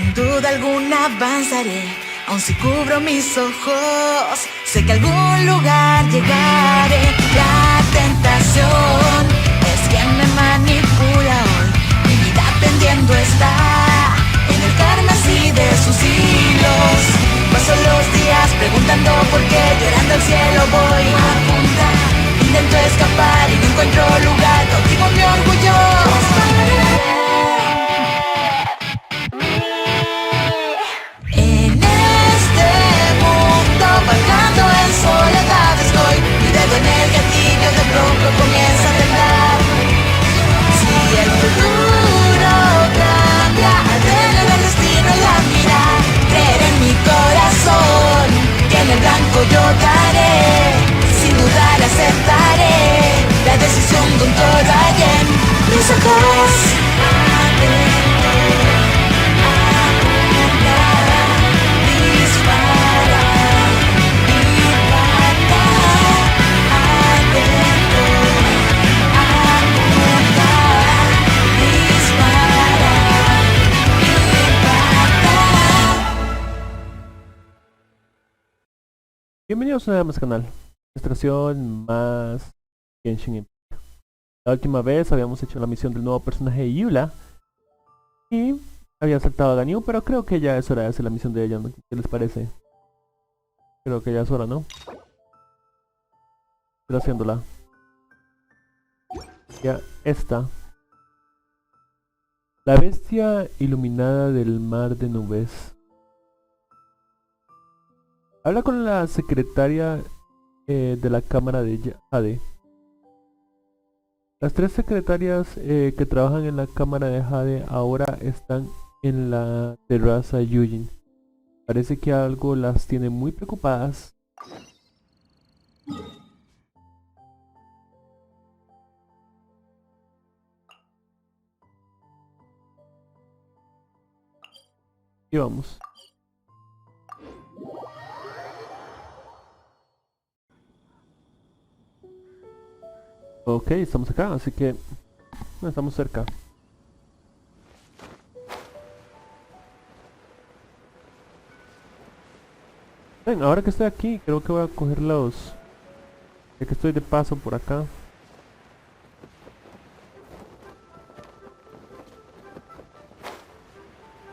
Sin duda alguna avanzaré, aun si cubro mis ojos. Sé que a algún lugar llegaré. La tentación es quien me manipula hoy. Mi vida pendiendo está en el karma así de sus hilos. Paso los días preguntando por qué, llorando al cielo voy a apuntar. Intento escapar y no encuentro lugar, cautivo mi orgullo. En este mundo vagando en soledad estoy. Mi dedo en el gatillo de pronto comienza a temblar. Si el futuro cambia, al tener el destino en la mira, creer en mi corazón, que en el blanco yo daré. Sin dudar aceptaré la decisión con todo hay en mis ojos. Bienvenidos una vez más al canal. Ilustración más Genshin. La última vez habíamos hecho la misión del nuevo personaje Yula y había saltado a Ganyu, pero creo que ya es hora de hacer la misión de ella, ¿no? ¿Qué les parece? Creo que ya es hora, ¿no? Estoy haciéndola. Ya está. La bestia iluminada del mar de nubes. Habla con la secretaria de la cámara de Jade. Las tres secretarias que trabajan en la cámara de Jade ahora están en la terraza Yujin. Parece que algo las tiene muy preocupadas. Y vamos. Ok, estamos acá, así que estamos cerca. Ven, ahora que estoy aquí, creo que voy a coger los... Ya que estoy de paso por acá.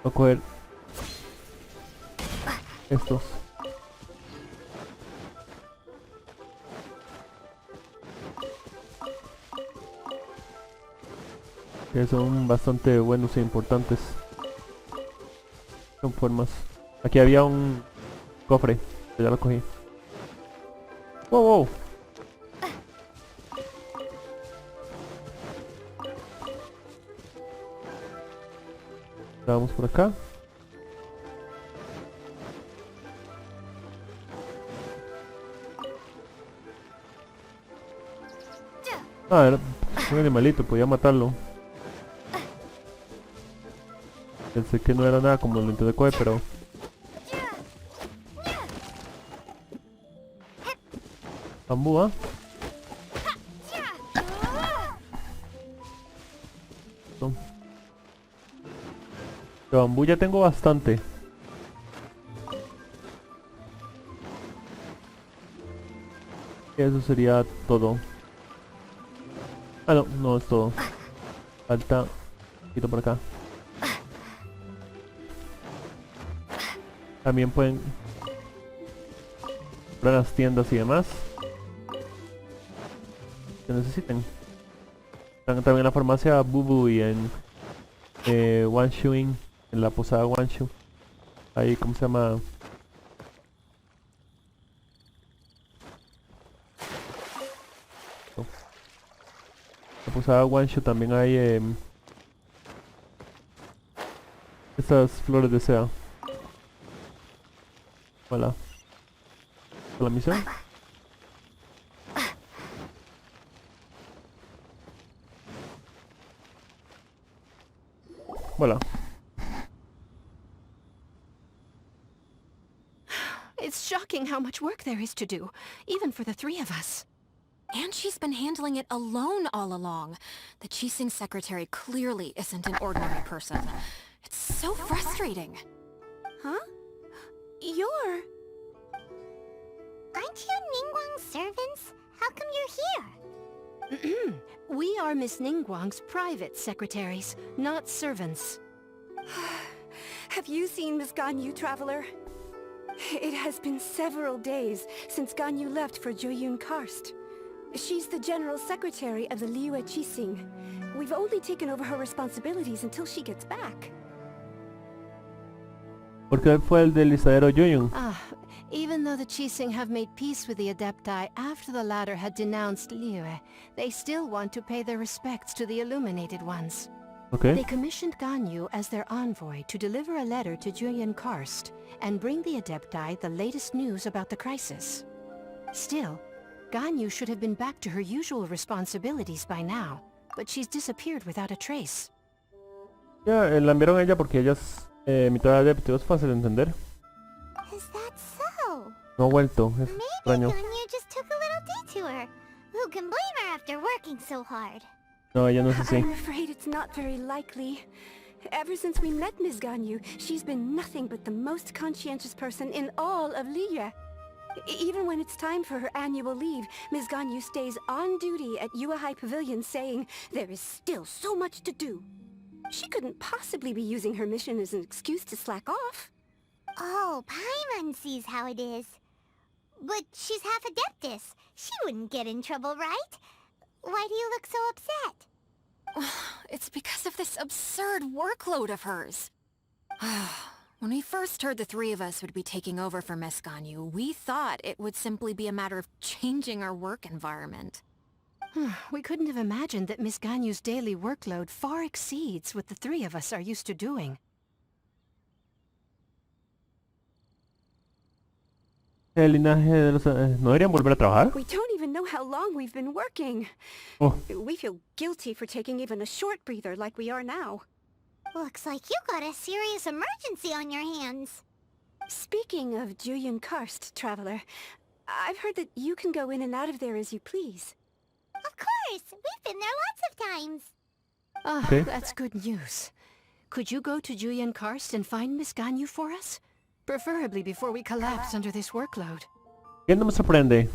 Voy a coger... estos. Que son bastante buenos e importantes. Son formas. Aquí había un cofre, ya lo cogí. Wow, wow. Vamos por acá. Ah, era un animalito, podía matarlo. Pensé que no era nada como lo intenté coger, pero... Bambú, ¿ah? No. De bambú ya tengo bastante. Y eso sería todo. Ah, no, no es todo. Falta... Quito por acá. También pueden comprar las tiendas y demás que necesiten. Están también en la farmacia Bubu y en Wanshuing, en la posada Wanshu. Ahí, ¿cómo se llama? Oh. La posada Wanshu también hay estas flores de seda. Hola. ¿La misión? Hola. It's shocking how much work there is to do, even for the three of us. And she's been handling it alone all along. The Chising secretary clearly isn't an ordinary person. It's so frustrating. Huh? You're... Aren't you Ningguang's servants? How come you're here? We are Miss Ningguang's private secretaries, not servants. Have you seen Miss Ganyu, Traveler? It has been several days since Ganyu left for Joyun Karst. She's the general secretary of the Liyue Qixing. We've only taken over her responsibilities until she gets back. ¿Por qué fue el deslizadero Joyun? Even though the Qixing have made peace with the Adepti after the latter had denounced Liyue, they still want to pay their respects to the Illuminated Ones. Okay. They commissioned Ganyu as their envoy to deliver a letter to Julian Karst and bring the Adepti the latest news about the crisis. Still, Ganyu should have been back to her usual responsibilities by now, but she's disappeared without a trace. Ya, la enviaron a ella porque ella es mitad adepto, es fácil de entender. Is that so? No ha vuelto, es Maybe extraño. Ganyu just took a little detour. Who can blame her after working so hard? No, ella no es así. I'm afraid it's not very likely. Ever since we met Ms. Ganyu, she's been nothing but the most conscientious person in all of Liyue. Even when it's time for her annual leave, Ms. Ganyu stays on duty at Yuehai Pavilion saying there is still so much to do. She couldn't possibly be using her mission as an excuse to slack off. Oh, Paimon sees how it is. But she's half Adeptus. She wouldn't get in trouble, right? Why do you look so upset? It's because of this absurd workload of hers. When we first heard the three of us would be taking over for Miss Ganyu, we thought it would simply be a matter of changing our work environment. We couldn't have imagined that Miss Ganyu's daily workload far exceeds what the three of us are used to doing. El linaje de los... ¿No deberían volver a trabajar? We don't even know how long we've been working. Oh, We feel guilty for taking even a short breather like we are now. Looks like you got a serious emergency on your hands. Speaking of Julian Karst, Traveler, I've heard that you can go in and out of there as you please. Of course, we've been there lots of times. Okay. That's good news. Could you go to Julian Karst and find Miss Ganyu for us? Preferably before we collapse under this workload. ¿Quién no me sorprende?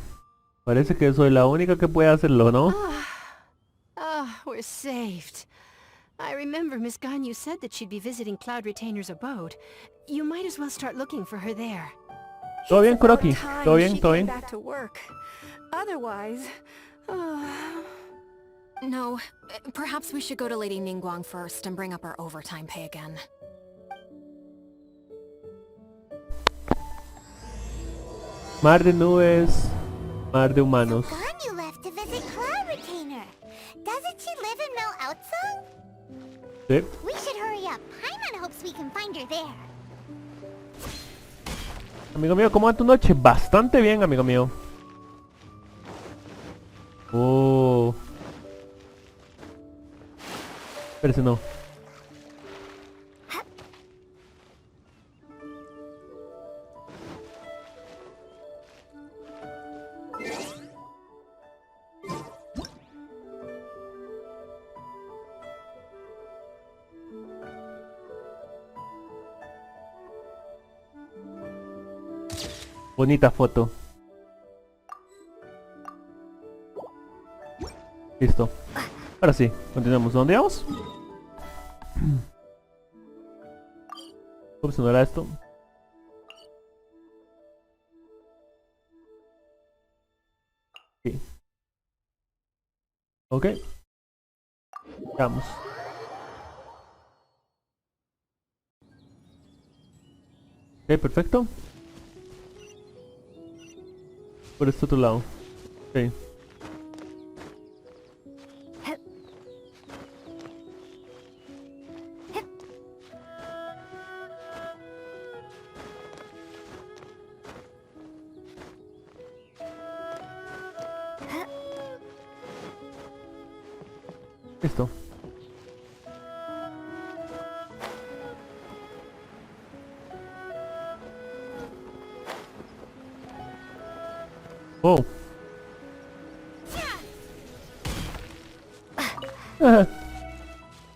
Parece que soy la única que puede hacerlo, ¿no? We're saved. I remember Miss Ganyu said that she'd be visiting Cloud Retainer's abode. You might as well start looking for her there. ¿Todo bien, Kuroki? Time ¿Todo bien? she ¿Todo came bien? back to work. Otherwise, No, perhaps we should go to Lady Ningguang first and bring up our overtime pay again. Mar de nubes, mar de humanos. Ganyu left to visit Cloud Retainer. Doesn't she live in Mel Outsong? Sí. We should hurry up. Paimon hopes we can find her there. Amigo mío, ¿cómo va tu noche? Bastante bien, amigo mío. Oh. Espérese, no. Bonita foto. Listo. Ahora sí, continuamos. ¿Dónde vamos? Ups, no era esto. Sí. Ok. Vamos. Ok, perfecto. Por este otro lado. Ok. Listo. Oh.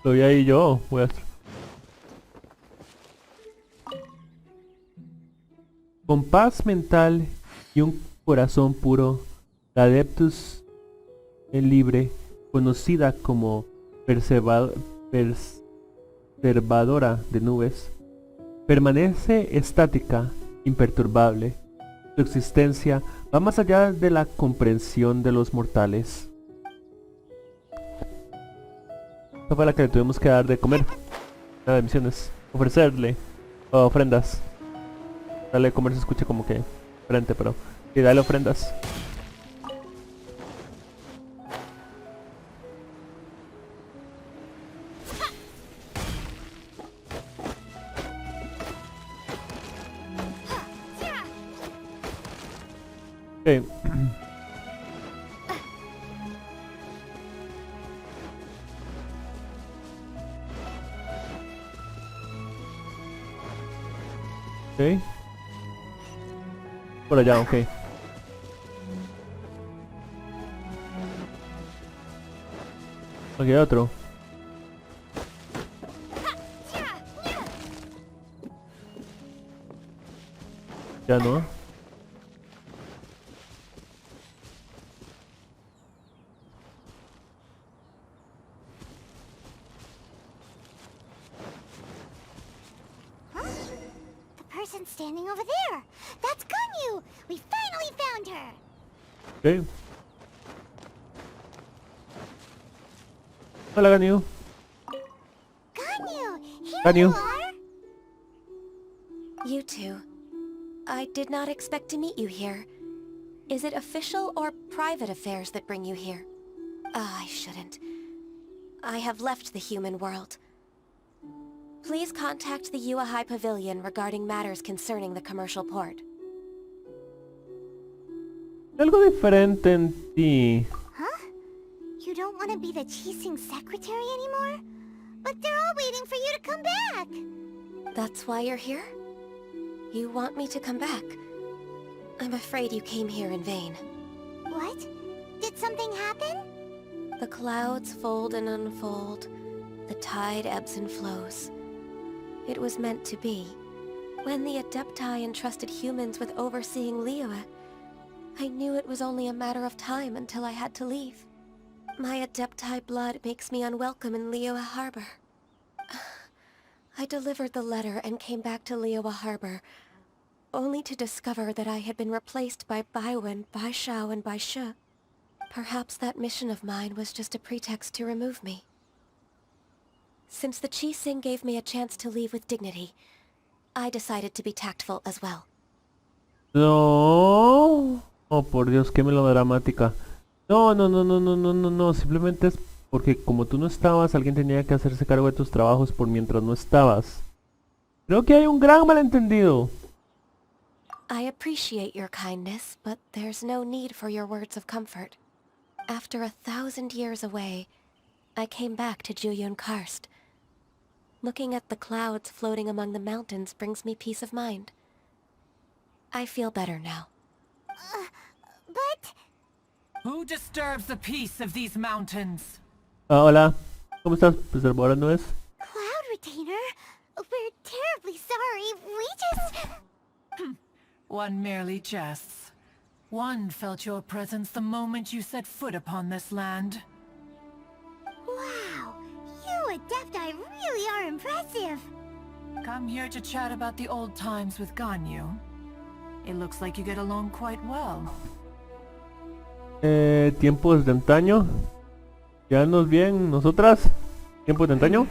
Lo vi ahí yo. Voy a... Con paz mental y un corazón puro, la Adeptus libre, conocida como preservadora de nubes, permanece estática, imperturbable. Su existencia va más allá de la comprensión de los mortales. Esta fue la que le tuvimos que dar de comer. Nada de misiones. Ofrecerle ofrendas. Darle de comer se escucha como que frente, pero... Y dale ofrendas. Okay. Ok. Por allá, ok. Aquí hay otro. Ya no. Person standing over there. That's Ganyu. We finally found her. Ok. Hola, Ganyu. Ganyu, here Ganyu. you are. You two. I did not expect to meet you here. Is it official or private affairs that bring you here? I shouldn't. I have left the human world. Please contact the Yua High Pavilion regarding matters concerning the commercial port. Algo diferente en ti. Huh? You don't want to be the Qixing secretary anymore? But they're all waiting for you to come back. That's why you're here? You want me to come back? I'm afraid you came here in vain. What? Did something happen? The clouds fold and unfold. The tide ebbs and flows. It was meant to be. When the Adepti entrusted humans with overseeing Liyue, I knew it was only a matter of time until I had to leave. My Adepti blood makes me unwelcome in Liyue Harbor. I delivered the letter and came back to Liyue Harbor, only to discover that I had been replaced by Baiwen, Baishao, and Baishe. Perhaps that mission of mine was just a pretext to remove me. Since the Qixing gave me a chance to leave with dignity, I decided to be tactful as well. No. Oh, por Dios, qué melodramática. No, no, no, no, no, no, no, no. Simplemente es porque como tú no estabas, alguien tenía que hacerse cargo de tus trabajos por mientras no estabas. Creo que hay un gran malentendido. I appreciate your kindness, but there's no need for your words of comfort. After 1,000 years away, I came back to Juyun Karst. Looking at the clouds floating among the mountains brings me peace of mind. I feel better now. But... Who disturbs the peace of these mountains? Ah, hola. ¿Cómo estás, preservadora no es? Cloud Retainer, we're terribly sorry. We just... One merely jests. One felt your presence the moment you set foot upon this land. Wow, you Adepti really are impressive. Come here to chat about the old times with Ganyu. It looks like you get along quite well. Tiempos de antaño. Quedarnos bien nosotras. Tiempos de antaño.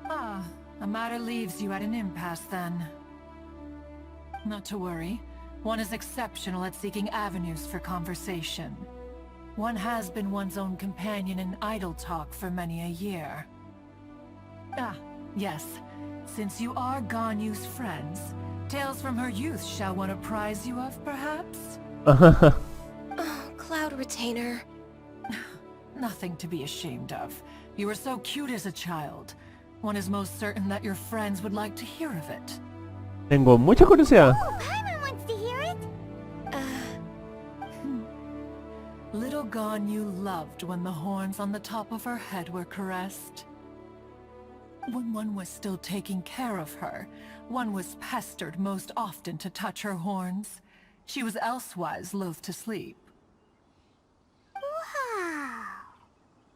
Ah, the matter leaves you at an impasse then. Not to worry. One is exceptional at seeking avenues for conversation. One has been one's own companion in idle talk for many a year. Ah, yes. Since you are Ganyu's friends, tales from her youth shall one apprise you of, perhaps? Oh, Cloud Retainer. Nothing to be ashamed of. You were so cute as a child. One is most certain that your friends would like to hear of it. Tengo mucha curiosidad. Oh, Paimon wants to hear it. Little Ganyu loved when the horns on the top of her head were caressed. When one was still taking care of her, one was pestered most often to touch her horns. She was elsewise loath to sleep. Wow.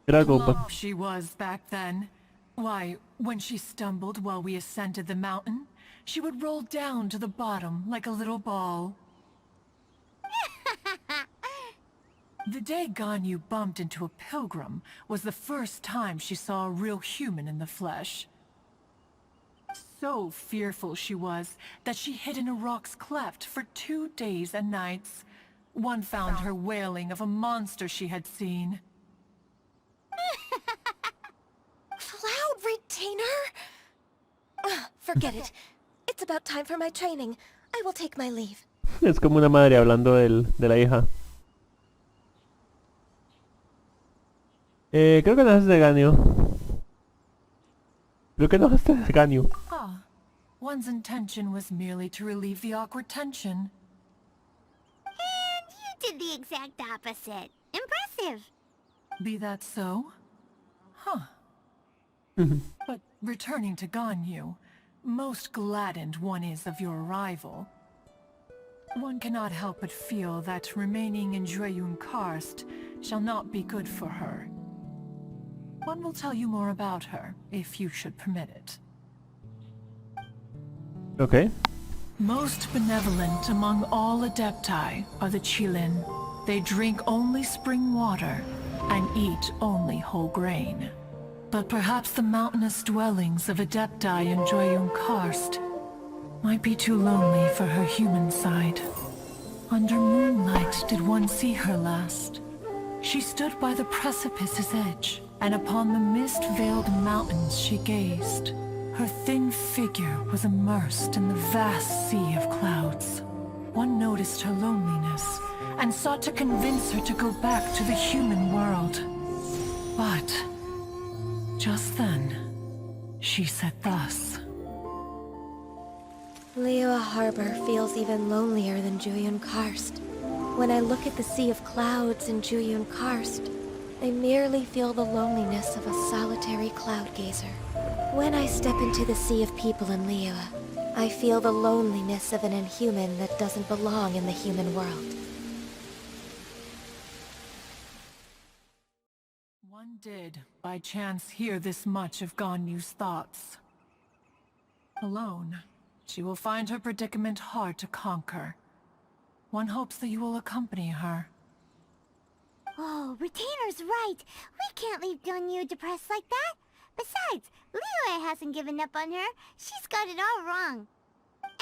Era algo, Plump she was back then. Why, when she stumbled while we ascended the mountain, she would roll down to the bottom like a little ball. The day Ganyu bumped into a pilgrim was the first time she saw a real human in the flesh. So fearful she was that she hid in a rock's cleft for 2 days and nights. One found her wailing of a monster she had seen. Cloud Retainer? Ugh, forget it. It's about time for my training. I will take my leave. Es como una madre hablando de la hija. Creo que no es de Ganyu. Creo que no es de Ganyu. Ah, one's intention was merely to relieve the awkward tension. And you did the exact opposite. Impressive. Be that so? Huh. But returning to Ganyu, most gladdened one is of your arrival. One cannot help but feel that remaining in Jueyun Karst shall not be good for her. One will tell you more about her, if you should permit it. Okay. Most benevolent among all Adepti are the Qilin. They drink only spring water and eat only whole grain. But perhaps the mountainous dwellings of Adepti in Jueyun Karst might be too lonely for her human side. Under moonlight did one see her last. She stood by the precipice's edge, and upon the mist-veiled mountains she gazed. Her thin figure was immersed in the vast sea of clouds. One noticed her loneliness, and sought to convince her to go back to the human world. But just then, she said thus. Liyue Harbor feels even lonelier than Jueyun Karst. When I look at the sea of clouds in Jueyun Karst, I merely feel the loneliness of a solitary cloud gazer. When I step into the sea of people in Liyue, I feel the loneliness of an inhuman that doesn't belong in the human world. One did, by chance, hear this much of Ganyu's thoughts. Alone, she will find her predicament hard to conquer. One hopes that you will accompany her. Oh, Retainer's right. We can't leave Ganyu depressed like that. Besides, Liyue hasn't given up on her. She's got it all wrong.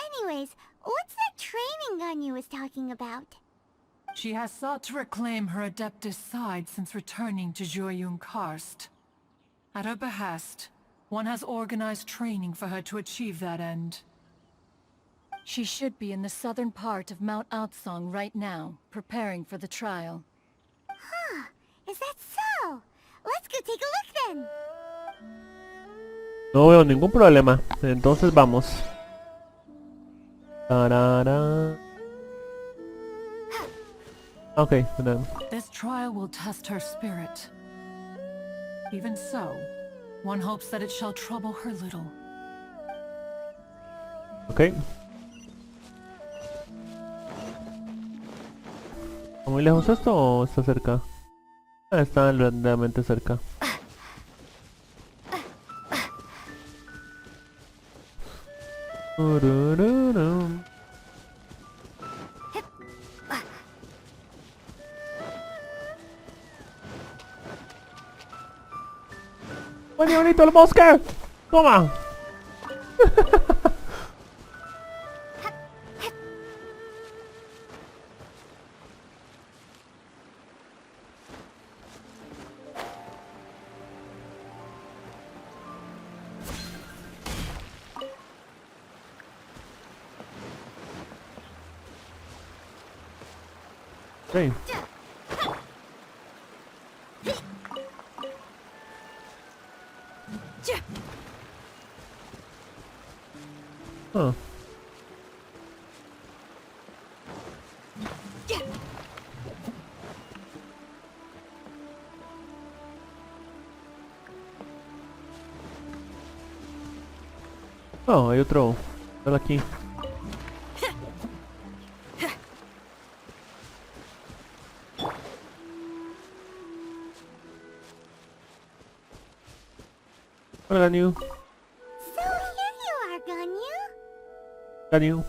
Anyways, what's that training Ganyu was talking about? She has sought to reclaim her Adeptus side since returning to Jueyun Karst. At her behest, one has organized training for her to achieve that end. She should be in the southern part of Mount Aotsong right now, preparing for the trial. Huh, is that so? Let's go take a look then. No veo ningún problema. Entonces vamos. Tarara. Okay, then. This trial will test her spirit. Even so, one hopes that it shall trouble her little. Okay. ¿Está muy lejos esto o está cerca? Ah, está relativamente cerca. Urururum. ¡Oye, bonito el bosque! ¡Toma! Sí. Huh. Oh, hay otro. Hola aquí. Hola Ganyu. So here you are, Ganyu. Ganyu.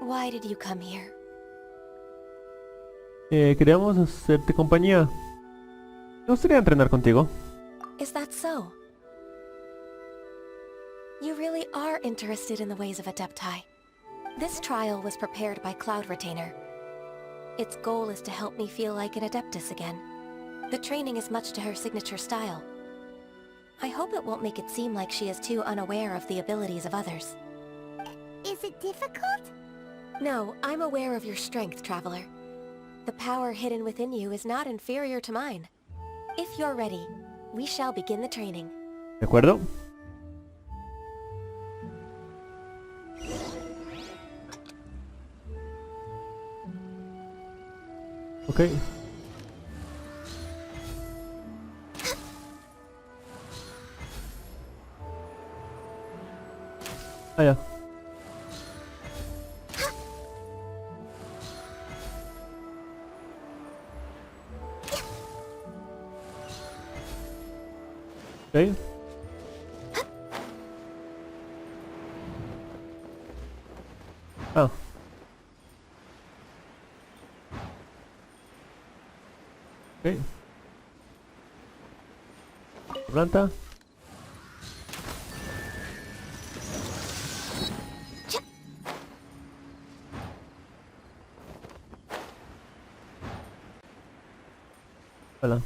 Why did you come here? Queríamos hacerte compañía. Me gustaría entrenar contigo. Is that so? You really are interested in the ways of Adepti. This trial was prepared by Cloud Retainer. Its goal is to help me feel like an Adeptus again. The training is much to her signature style. I hope it won't make it seem like she is too unaware of the abilities of others. Is it difficult? No, I'm aware of your strength, Traveler. The power hidden within you is not inferior to mine. If you're ready, we shall begin the training. ¿De acuerdo? Ok. Ah, ya. Ok. Ah. Ok. Planta. Hola.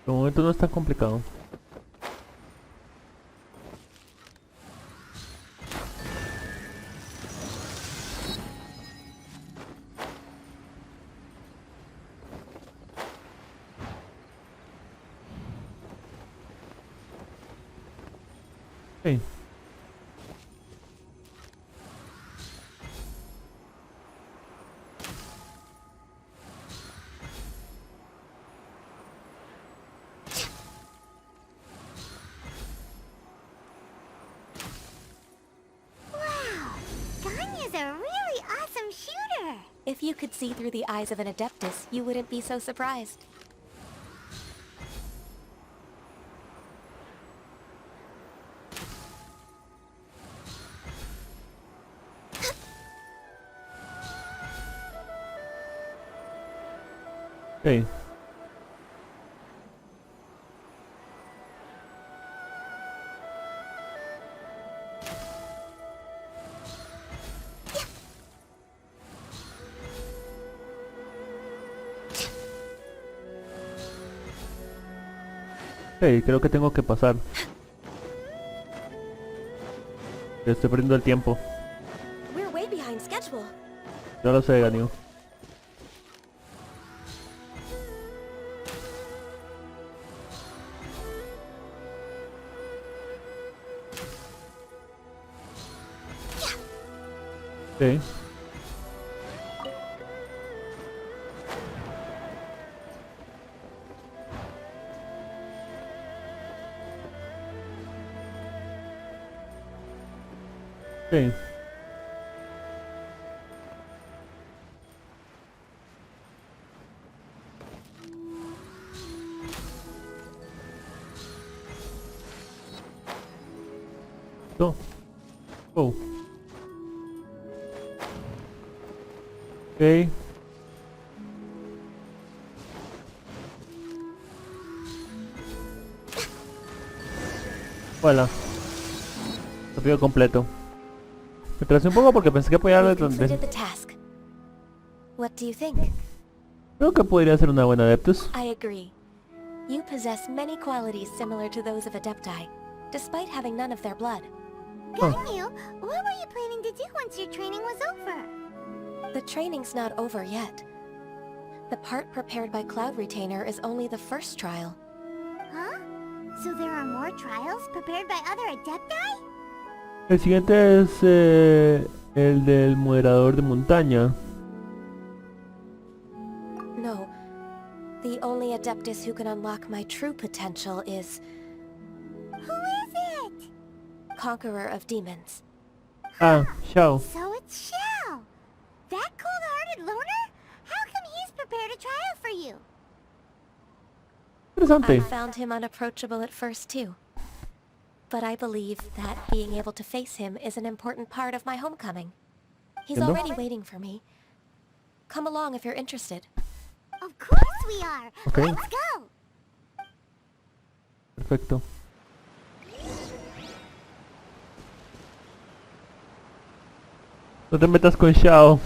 De momento no es tan complicado. Ok. Ganyu's a really awesome shooter. If you could see through the eyes of an Adeptus, you wouldn't be so surprised. Ok. Ok, creo que tengo que pasar. Estoy perdiendo el tiempo. We're way behind schedule. Ya lo sé, Ganyu. Ok. Ok. No. Oh. Ok. Voilà. Rápido completo. Me atrasé un poco porque pensé que podía We've darle completed the task. What do you think? Creo que podría ser una buena Adeptus. I agree. You possess many qualities similar to those of Adepti, despite having none of their blood. Ganyu, what were you planning to do once your training was over? The training's not over yet. The part prepared by Cloud Retainer is only the first trial. Huh? So there are more trials prepared by other Adepti? El siguiente es el del moderador de montaña. No. The only Adeptus who can unlock my true potential is... conqueror of demons. Ah, Xiao. So it's Xiao. That cold-hearted loner? How come he's prepared a trial for you? I Interesante. found him unapproachable at first too. But I believe that being able to face him is an important part of my homecoming. He's Entiendo. already waiting for me. Come along if you're interested. Of course we are. Okay. Let's go. Perfecto. No te metas con Xiao.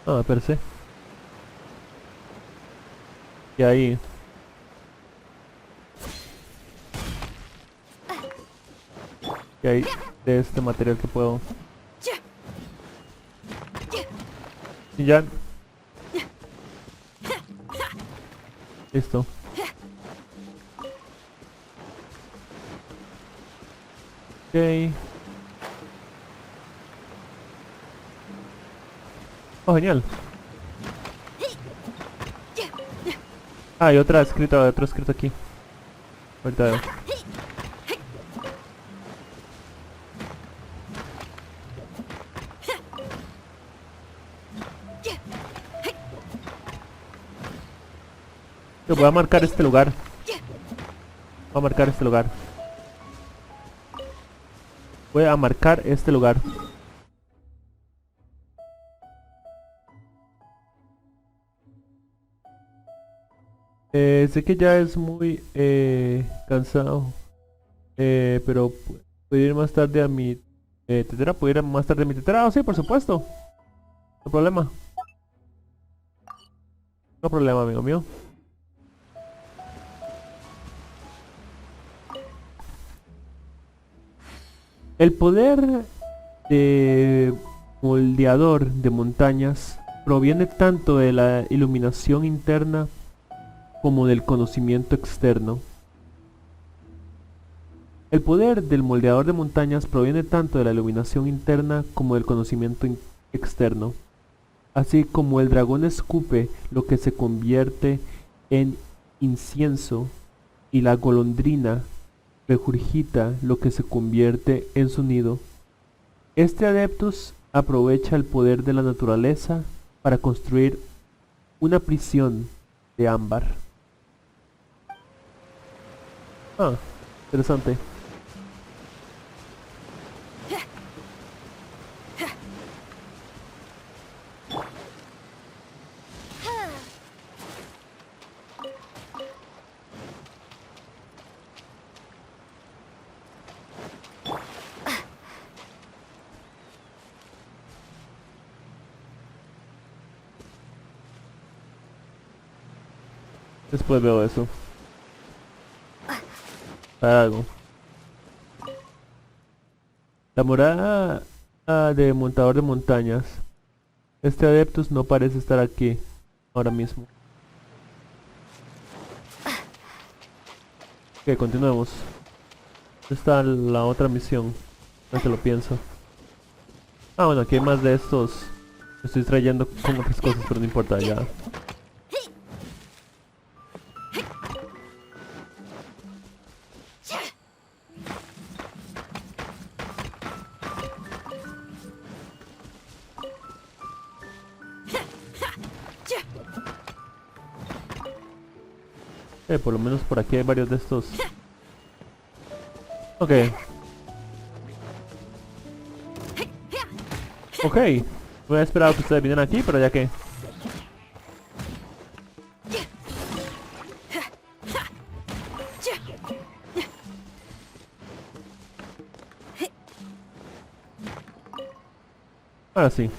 Ah, per se. Y ahí. Y ahí de este material que puedo. Y ya. Listo. Ok. Oh, genial. Ah, hay otra escrita, otro escrito aquí. Ahorita veo. Yo voy a marcar este lugar. Voy a marcar este lugar. Voy a marcar este lugar. Sé que ya es muy cansado. Pero puedo ir más tarde a mi tetera. ¿Puedo ir más tarde a mi tetera? Ah, sí, por supuesto. No problema. No problema, amigo mío. El poder de moldeador de montañas proviene tanto de la iluminación interna como del conocimiento externo. El poder del moldeador de montañas proviene tanto de la iluminación interna como del conocimiento externo. Así como el dragón escupe lo que se convierte en incienso y la golondrina regurgita lo que se convierte en su nido. Este Adeptus aprovecha el poder de la naturaleza para construir una prisión de ámbar. Ah, interesante. Después veo eso. Algo. La morada de montador de montañas. Este Adeptus no parece estar aquí ahora mismo. Ok, continuemos. ¿Dónde está la otra misión? No te lo pienso. Ah, bueno, aquí hay más de estos. Me estoy trayendo con otras cosas, pero no importa, ya. Por lo menos por aquí hay varios de estos. Ok. Ok. Voy a esperar a que ustedes vinieran aquí, pero ya que... Ahora sí.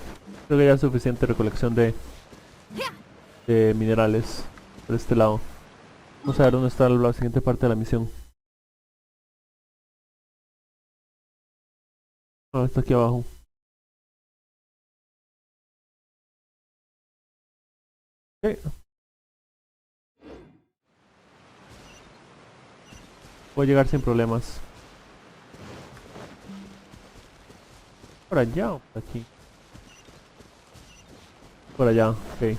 Creo que ya es suficiente recolección de minerales por este lado. Vamos a ver dónde está la siguiente parte de la misión. Ah, está aquí abajo. Ok. Voy a llegar sin problemas. ¿Por allá o por aquí? Por allá, ok.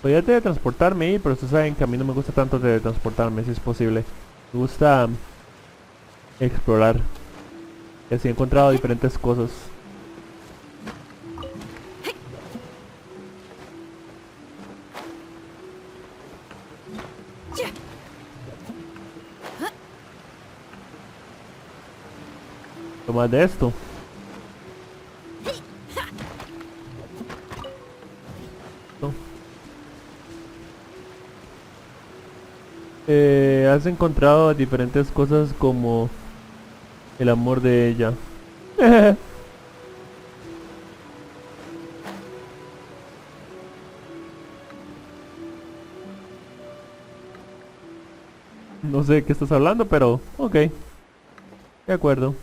Podría teletransportarme ahí, pero ustedes saben que a mí no me gusta tanto teletransportarme, si es posible. Me gusta explorar. Y así he encontrado diferentes cosas. Más de esto. No. Has encontrado diferentes cosas como el amor de ella. No sé de qué estás hablando, pero ok. De acuerdo.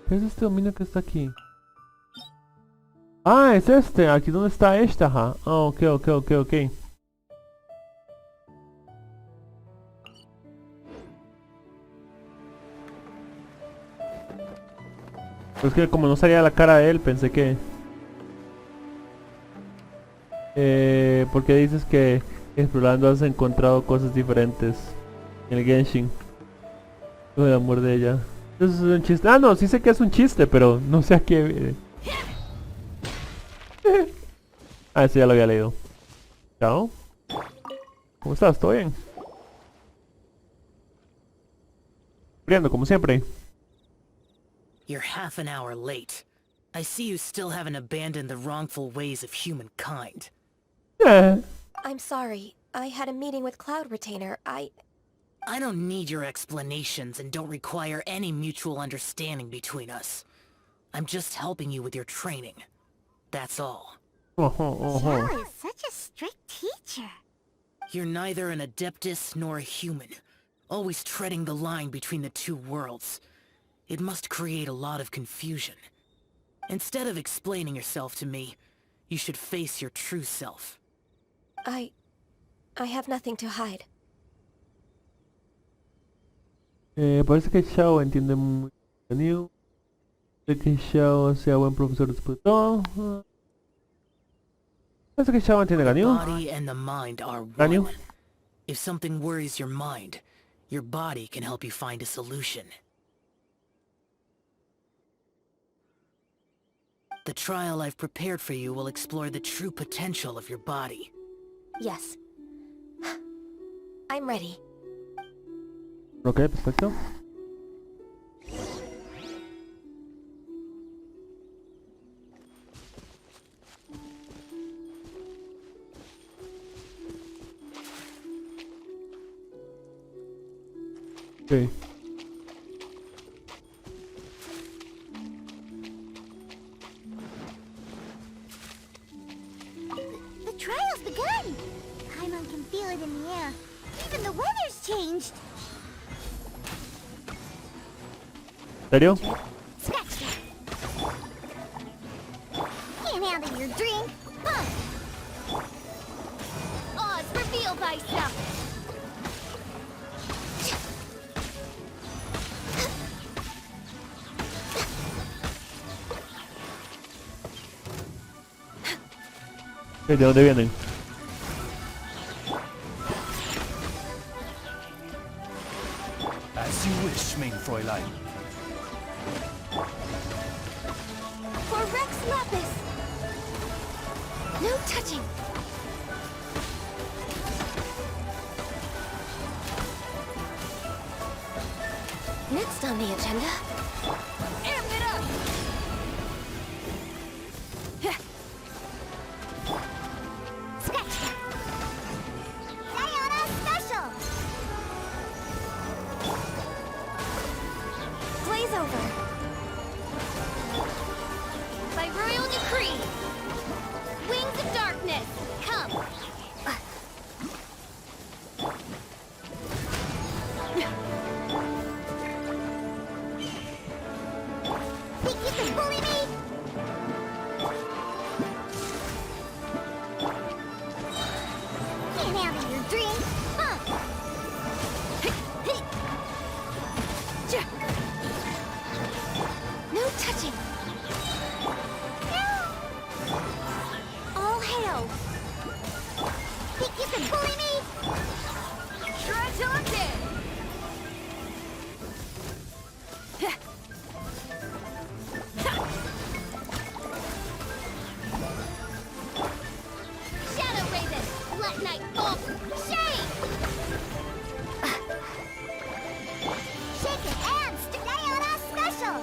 ¿Qué es este dominio que está aquí? Ah, es este, aquí donde está esta, ajá. Ah, ok. Pues que como no salía la cara de él, pensé que... porque dices que explorando has encontrado cosas diferentes en el Genshin. Con el amor de ella. Eso es un chiste. Ah, no, sí sé que es un chiste, pero no sé a qué... Ah, sí, ya lo había leído. Chao. ¿Cómo estás? ¿Todo bien? Sufriendo, como siempre. You're half an hour late. I see you still haven't abandoned the wrongful ways of humankind. I'm sorry. I had a meeting with Cloud Retainer. I don't need your explanations and don't require any mutual understanding between us. I'm just helping you with your training. That's all. Joe is such a strict teacher. You're neither an Adeptus nor a human, always treading the line between the two worlds. It must create a lot of confusion. Instead of explaining yourself to me, you should face your true self. I have nothing to hide. Parece que Xiao entiende muy bien Ganyu. Parece que Xiao sea buen profesor después de todo. Parece que Xiao entiende The Ganyu. body and the mind are Ganyu. one. If something worries your mind, your body can help you find a solution. The trial I've prepared for you will explore the true potential of your body. Yes. I'm ready. Ok, perfecto. Ok. The trial's begun! Paimon can feel it in the air. Even the weather's changed! ¿Serio? Scratch that! Can't handle your drink! Huh! Oz, reveal thyself! ¿De dónde vienen? As you wish, mein Fräulein. For Rex Lapis! No touching! Next on the agenda... Amp it up! Scratch that! Sayonara special! Blaze over! By royal decree! Wings of darkness, come! Can't handle your drink. Huh. No touching! All hail! Think you can bully me? Try till I'm dead! Shadow Raven, let night fall. Shake! Shake it and stay on our special.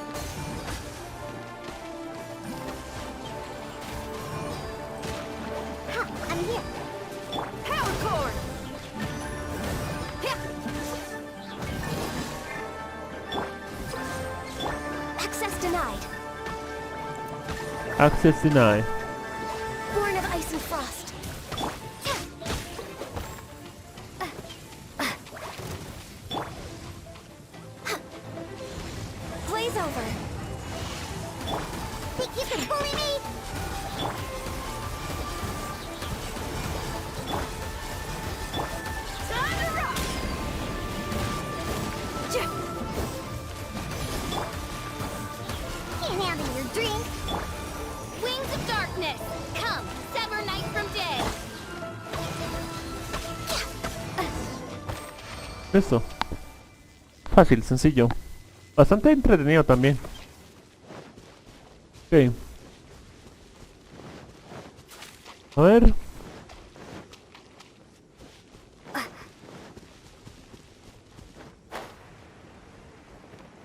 Ha, I'm here. Power cord! Access denied. Access denied. Born of ice and frost. Blaze over. Think you can bully me? Time to rock! Can't handle your drink. Wings of darkness, come, sever night from day. Listo. Fácil, sencillo. Bastante entretenido también. Ok. A ver.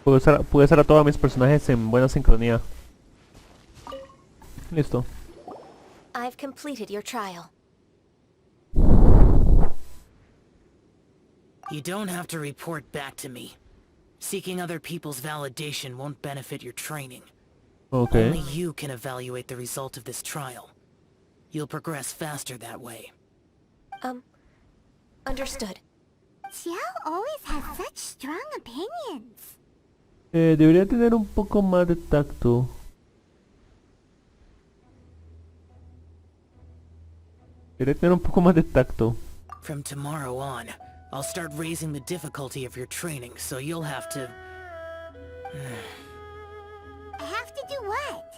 Pude usar a todos mis personajes en buena sincronía. Listo. I've completed your trial. You don't have to report back to me. Seeking other people's validation won't benefit your training. Okay. Only you can evaluate the result of this trial. You'll progress faster that way. Understood. Xiao always has such strong opinions. Debería tener un poco más de tacto. Debería tener un poco más de tacto. From tomorrow on, I'll start raising the difficulty of your training, so you'll have to... I have to do what?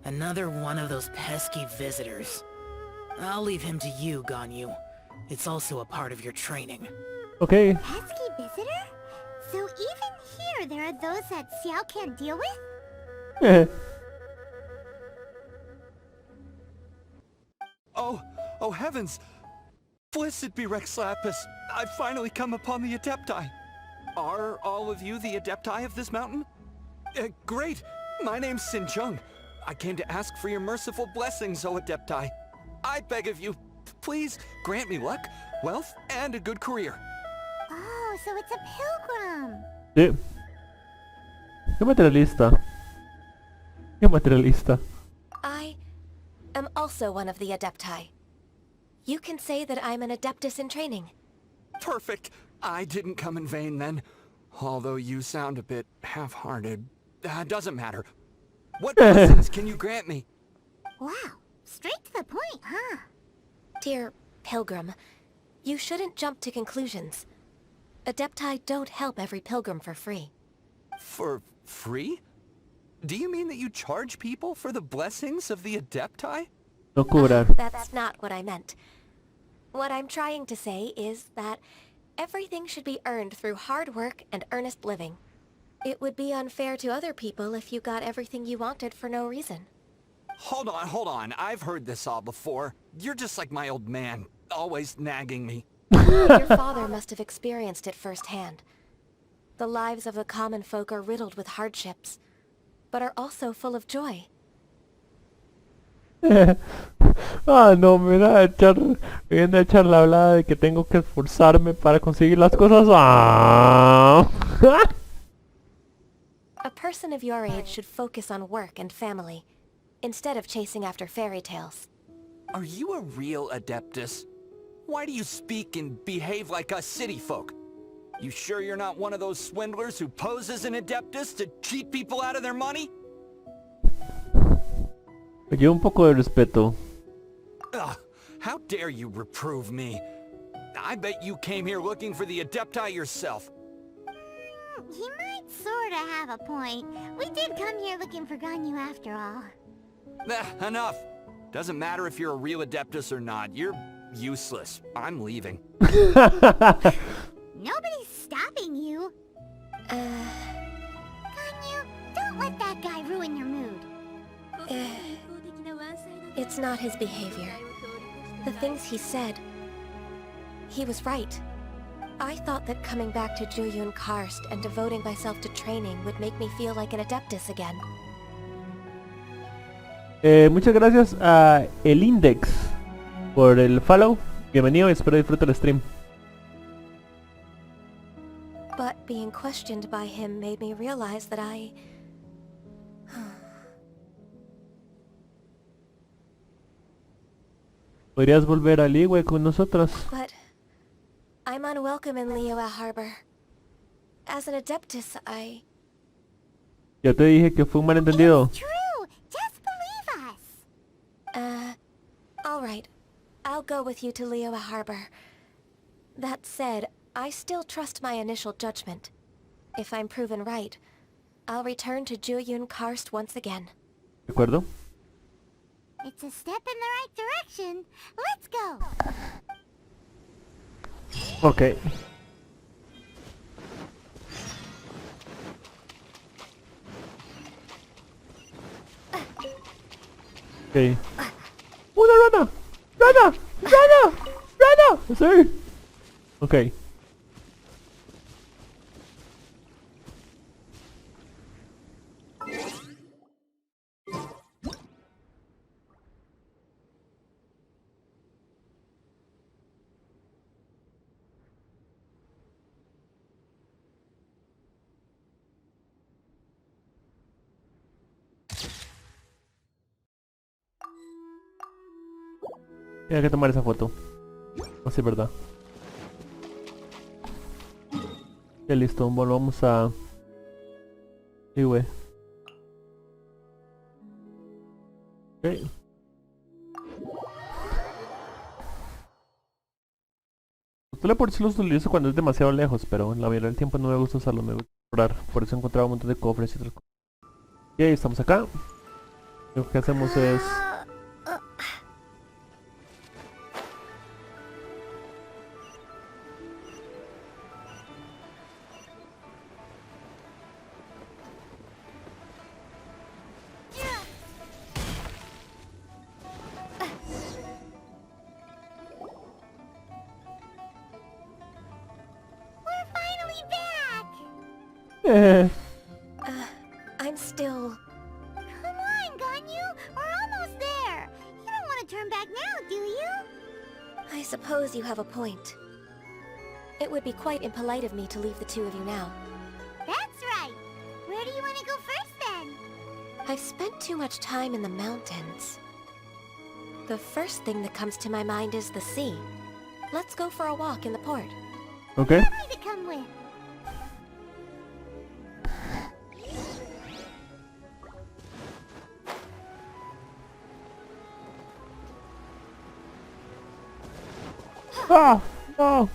Another one of those pesky visitors. I'll leave him to you, Ganyu. It's also a part of your training. Okay. Pesky visitor? So even here there are those that Xiao can't deal with? Oh heavens! Blessed be Rex Lapis! I've finally come upon the Adepti! Are all of you the Adepti of this mountain? Great! My name's Sinjung. I came to ask for your merciful blessings, O Adepti. I beg of you, please grant me luck, wealth, and a good career. Oh, so it's a pilgrim. Sí. Qué materialista. Qué materialista. I am also one of the Adepti. You can say that I'm an Adeptus in training. Perfect! I didn't come in vain then. Although you sound a bit half-hearted. Doesn't matter. What blessings can you grant me? Wow, straight to the point, huh? Dear Pilgrim, you shouldn't jump to conclusions. Adepti don't help every pilgrim for free. For free? Do you mean that you charge people for the blessings of the Adepti? No cobrar. That's not what I meant. What I'm trying to say is that everything should be earned through hard work and earnest living. It would be unfair to other people if you got everything you wanted for no reason. Hold on. I've heard this all before. You're just like my old man, always nagging me. Your father must have experienced it firsthand. The lives of the common folk are riddled with hardships, but are also full of joy. No, viene a echar la hablada de que tengo que esforzarme para conseguir las cosas. A person of your age should focus on work and family, instead of chasing after fairy tales. Are you a real Adeptus? Why do you speak and behave like us city folk? You sure you're not one of those swindlers who pose as an Adeptus to cheat people out of their money? Oye, un poco de respeto. Ugh, How dare you reprove me? I bet you came here looking for the Adepti yourself. He might sorta have a point. We did come here looking for Ganyu after all. Enough. Doesn't matter if you're a real Adeptus or not. You're useless. I'm leaving. Nobody's stopping you. Ganyu, don't let that guy ruin your mood. It's not his behavior. The things he said. He was right. I thought that coming back to Jueyun Karst and devoting myself to training would make me feel like an Adeptus again. Muchas gracias a El Index por el follow. Bienvenido y espero disfrute el stream. But being questioned by him made me realize that I... Podrías volver a Liyue con nosotros. But I'm unwelcome in Liyue Harbor. As an Adeptus, Ya te dije que fue un malentendido. It's true. Just believe us. Alright. I'll go with you to Liyue Harbor. That said, I still trust my initial judgment. If I'm proven right, I'll return to Jueyun Karst once again. ¿De acuerdo? It's a step in the right direction. Let's go. Ok. Ok. ¡Una rana! ¡Rana! ¡Rana! ¡Rana! Sí. Ok. Tengo que tomar esa foto. Así es verdad. Ya listo, volvamos a... Liyue. Ok. Los teleportes los utilizo cuando es demasiado lejos, pero la mayoría del tiempo no me gusta usarlo, me gusta explorar. Por eso he encontrado un montón de cofres y otras cosas. Y ahí estamos acá. Lo que hacemos es... I'm still... Come on, Ganyu. We're almost there. You don't want to turn back now, do you? I suppose you have a point. It would be quite impolite of me to leave the two of you now. That's right. Where do you want to go first, then? I've spent too much time in the mountains. The first thing that comes to my mind is the sea. Let's go for a walk in the port. Okay. Tell me to come with. Ah! No!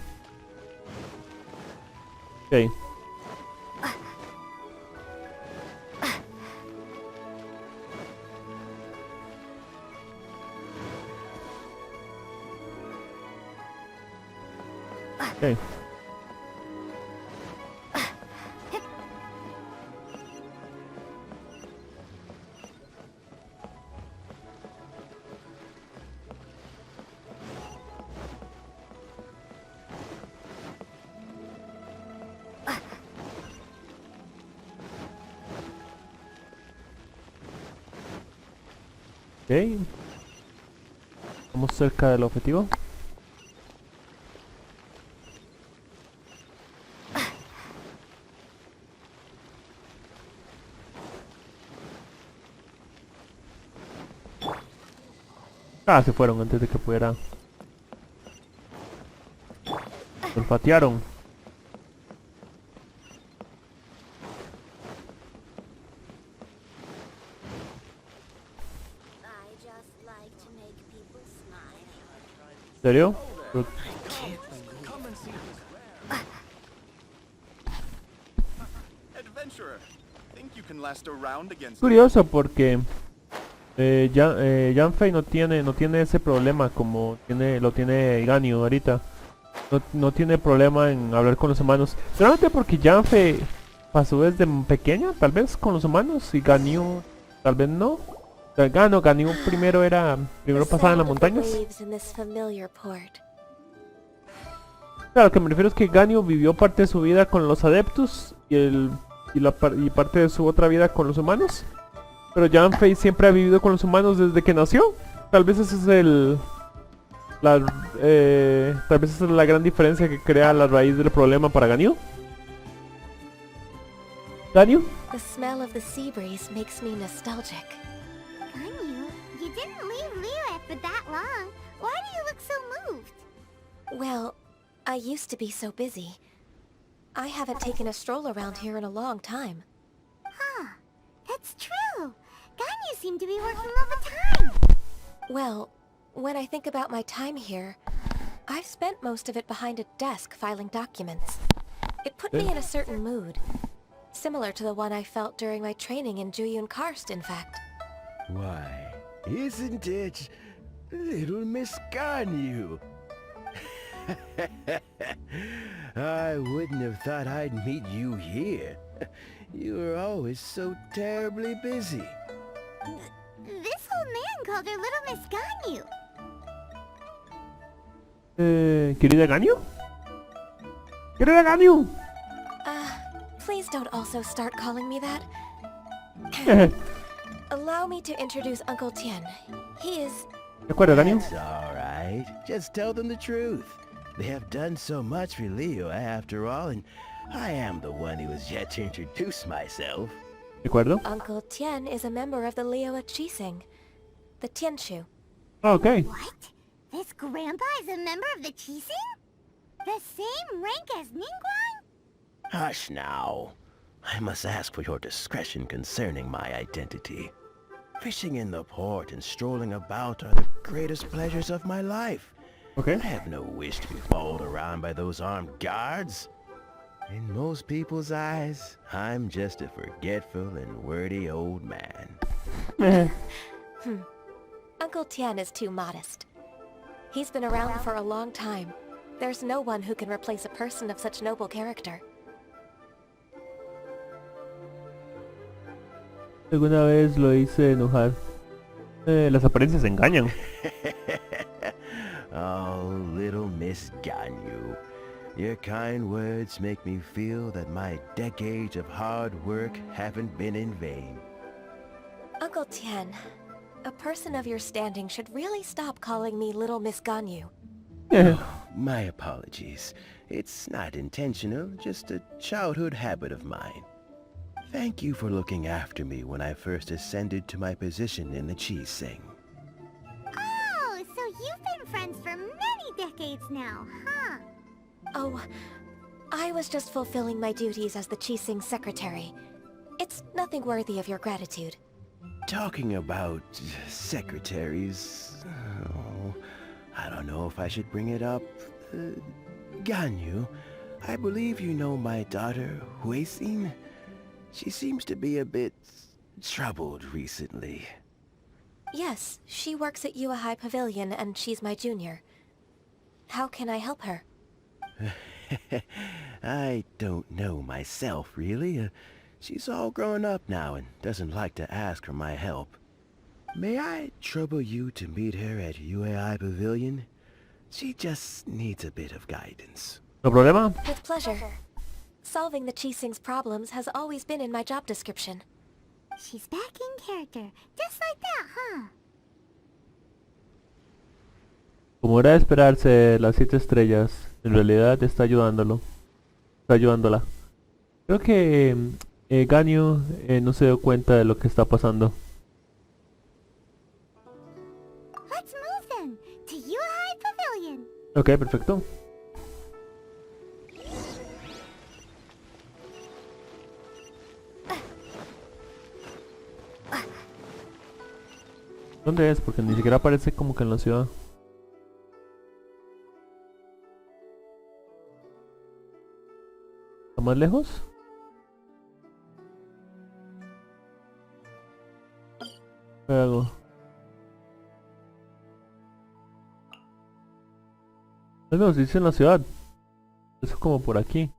Okay. Okay. Ok. Estamos cerca del objetivo. Ah, se fueron antes de que pudiera. Se olfatearon. serio? Pero- Curioso porque Yanfei no tiene ese problema como lo tiene Ganyu ahorita. No tiene problema en hablar con los humanos. Solamente porque Yanfei pasó desde pequeña, tal vez, con los humanos, y Ganyu tal vez no. Ganyu primero pasaba en las montañas. Claro, lo que me refiero es que Ganyu vivió parte de su vida con los adeptos y parte de su otra vida con los humanos. Pero Yanfei siempre ha vivido con los humanos desde que nació. Tal vez ese es tal vez esa es la gran diferencia que crea la raíz del problema para Ganyu. Ganyu? The smell of the sea breeze makes me nostalgic. Ganyu, you didn't leave Liyue for that long. Why do you look so moved? Well, I used to be so busy. I haven't taken a stroll around here in a long time. Huh, that's true. Ganyu seemed to be working all the time. Well, when I think about my time here, I've spent most of it behind a desk filing documents. It put me in a certain mood, similar to the one I felt during my training in Juyun Karst, in fact. Why, isn't it little Miss Ganyu? I wouldn't have thought I'd meet you here. You were always so terribly busy. This old man called her Little Miss Ganyu. ¿Querida Ganyu? ¡Querida Ganyu! Please don't also start calling me that. Allow me to introduce Uncle Tien. He is... ¿De acuerdo, Ganyu? It's alright. Just tell them the truth. They have done so much for Liyue after all, and I am the one who has yet to introduce myself. ¿De acuerdo? Uncle Tien is a member of the Liyue Qixing, the Tianshu. Ah, okay. What? This grandpa is a member of the Qixing? The same rank as Ningguang? Hush now. I must ask for your discretion concerning my identity. Fishing in the port and strolling about are the greatest pleasures of my life. Okay. I have no wish to be followed around by those armed guards. In most people's eyes, I'm just a forgetful and wordy old man. Uncle Tien is too modest. He's been around for a long time. There's no one who can replace a person of such noble character. Alguna vez lo hice enojar. Las apariencias engañan. Oh, little Miss Ganyu. Your kind words make me feel that my decades of hard work haven't been in vain. Uncle Tien, a person of your standing should really stop calling me Little Miss Ganyu. My apologies. It's not intentional, just a childhood habit of mine. Thank you for looking after me when I first ascended to my position in the Qixing. Oh, so you've been friends for many decades now, huh? Oh, I was just fulfilling my duties as the Qixing secretary. It's nothing worthy of your gratitude. Talking about secretaries... Oh, I don't know if I should bring it up. Ganyu, I believe you know my daughter, Huixin? She seems to be a bit troubled recently. Yes, she works at Yua High Pavilion and she's my junior. How can I help her? I don't know myself, really. She's all grown up now and doesn't like to ask for my help. May I trouble you to meet her at UAI Pavilion? She just needs a bit of guidance. ¿No problema? With pleasure. Solving the Qixing's problems has always been in my job description. She's back in character, just like that, huh? Como era de esperarse, las 7 estrellas en realidad está ayudándolo. Está ayudándola. Creo que Ganyu no se dio cuenta de lo que está pasando. Let's move then, to Yuhai Pavilion. Ok, perfecto. ¿Dónde es? Porque ni siquiera aparece como que en la ciudad. ¿Más lejos? ¿Qué hago? No, dice en la ciudad. Eso es como por aquí.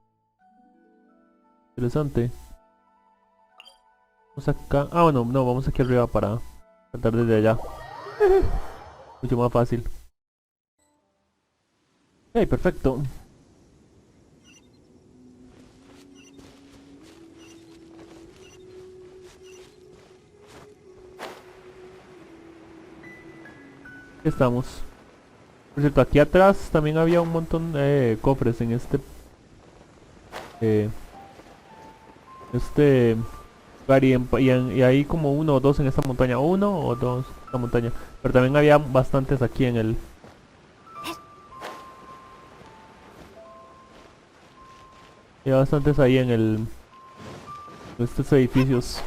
Interesante. Vamos acá. Ah, bueno, no, vamos aquí arriba para saltar desde allá. Mucho más fácil. Ok, perfecto. Aquí estamos. Por cierto, aquí atrás también había un montón de cofres en este lugar y hay como uno o dos en esta montaña. Uno o dos en esta montaña. Pero también había bastantes aquí en el... Había bastantes ahí en estos edificios.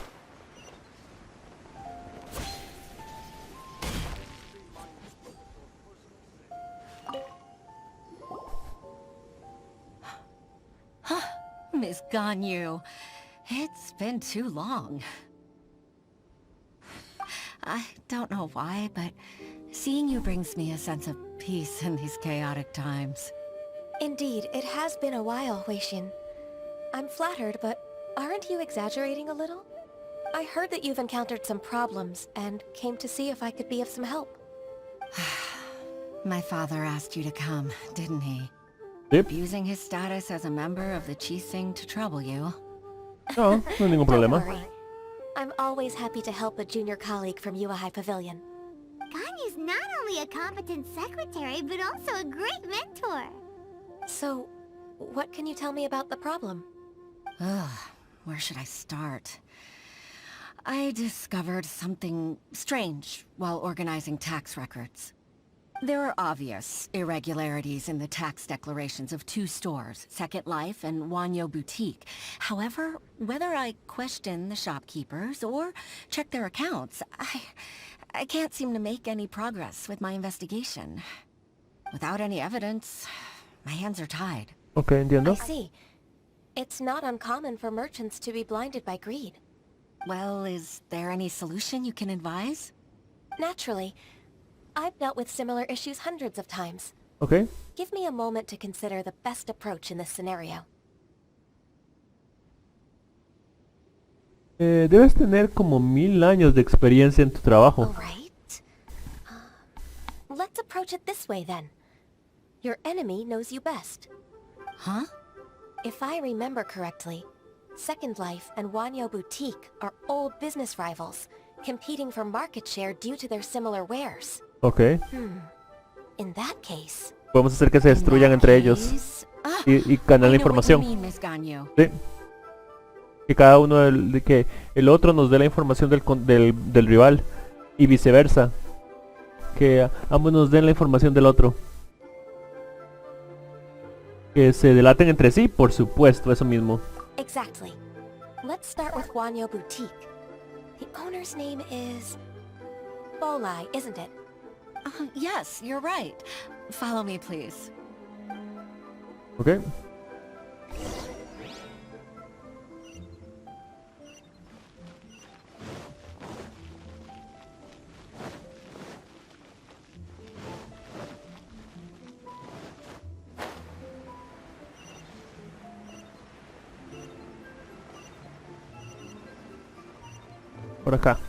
Miss Ganyu, it's been too long. I don't know why, but seeing you brings me a sense of peace in these chaotic times. Indeed, it has been a while, Huixin. I'm flattered, but aren't you exaggerating a little? I heard that you've encountered some problems, and came to see if I could be of some help. My father asked you to come, didn't he? Yep. Abusing his status as a member of the Chising to trouble you. No, no hay ningún Don't problema. worry. I'm always happy to help a junior colleague from Yuahai Pavilion. Ganyu's not only a competent secretary, but also a great mentor. So, what can you tell me about the problem? Ugh, where should I start? I discovered something strange while organizing tax records. There are obvious irregularities in the tax declarations of two stores, Second Life and Wanyo Boutique. However, whether I question the shopkeepers or check their accounts, I can't seem to make any progress with my investigation. Without any evidence, my hands are tied. Ok, entiendo. I see. It's not uncommon for merchants to be blinded by greed. Well, is there any solution you can advise? Naturally. I've dealt with similar issues hundreds of times. Ok. Give me a moment to consider the best approach in this scenario. Debes tener como 1000 años de experiencia en tu trabajo. Alright. Let's approach it this way then. Your enemy knows you best. Huh? If I remember correctly, Second Life and Wanyo Boutique are old business rivals, competing for market share due to their similar wares. Ok. In that case... Podemos hacer que se destruyan entre ellos y ganar la información. Sí. Que cada uno que el otro nos dé la información del rival y viceversa. Que ambos nos den la información del otro. Que se delaten entre sí, por supuesto, eso mismo. Exactly. Let's start with Wanyo Boutique. The owner's name is... Bolai, isn't it? Yes, you're right. Follow me, please. Ok. Por acá.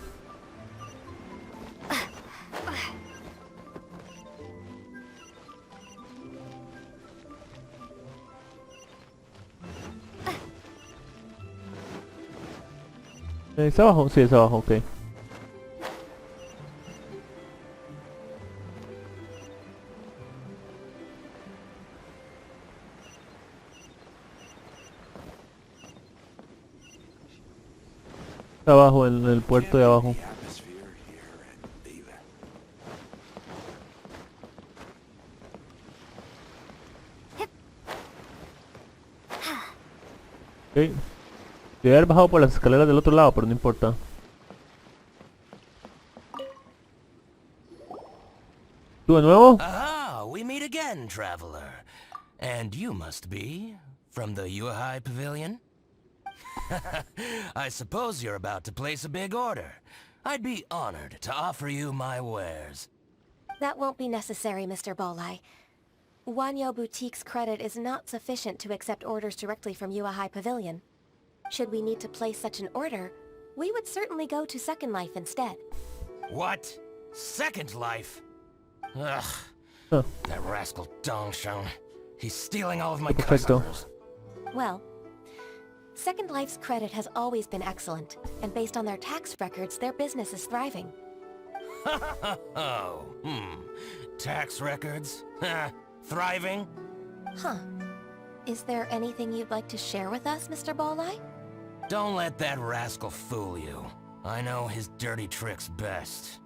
¿Es abajo? Sí, es abajo, ok. Está abajo, en el puerto de abajo. Ok. Debe haber bajado por las escaleras del otro lado, pero no importa. ¿Tú de nuevo? Aha, we meet again, traveler. And you must be From the Yuhai Pavilion? I suppose you're about to place a big order. I'd be honored to offer you my wares. That won't be necessary, Mr. Bolai. Wanyo Boutique's credit is not sufficient to accept orders directly from Yuhai Pavilion. Should we need to place such an order, we would certainly go to Second Life instead. What? Second Life? Ugh. Huh. That rascal Dongsheng. He's stealing all of my Perfecto. customers. Well, Second Life's credit has always been excellent, and based on their tax records, their business is thriving. Oh, tax records? Thriving? Huh. Is there anything you'd like to share with us, Mr. Bolai? Don't let that rascal fool you. I know his dirty tricks best.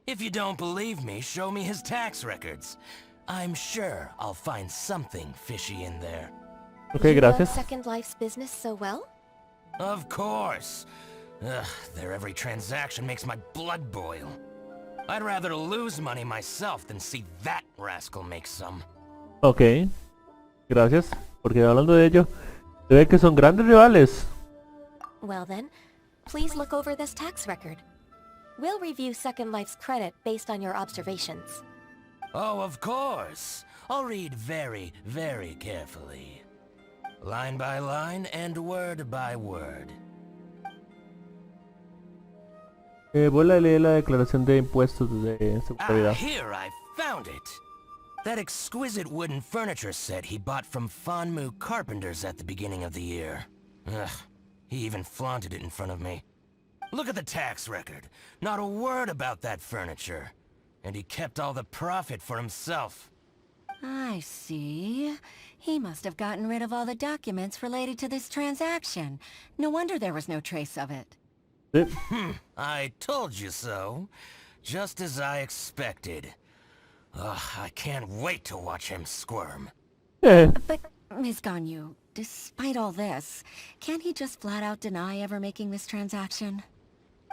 If you don't believe me, show me his tax records. I'm sure I'll find something fishy in there. Okay, You know gracias. Second Life's business so well? Of course. Ugh, their every transaction makes my blood boil. I'd rather lose money myself than see that rascal make some. Ok, gracias. Porque hablando de ello, se ve que son grandes rivales. Well then, please look over this tax record. We'll review Second Life's credit based on your observations. Oh, of course. I'll read very, very carefully. Line by line and word by word. Voy a leer la declaración de impuestos de Ah, seguridad. here I found it. That exquisite wooden furniture set he bought from Fanmu Carpenters at the beginning of the year. Ugh, he even flaunted it in front of me. Look at the tax record. Not a word about that furniture. And he kept all the profit for himself. I see. He must have gotten rid of all the documents related to this transaction. No wonder there was no trace of it. Sí. I told you so. Just as I expected. Ugh, I can't wait to watch him squirm. But, Ms. Ganyu, despite all this, can't he just flat out deny ever making this transaction?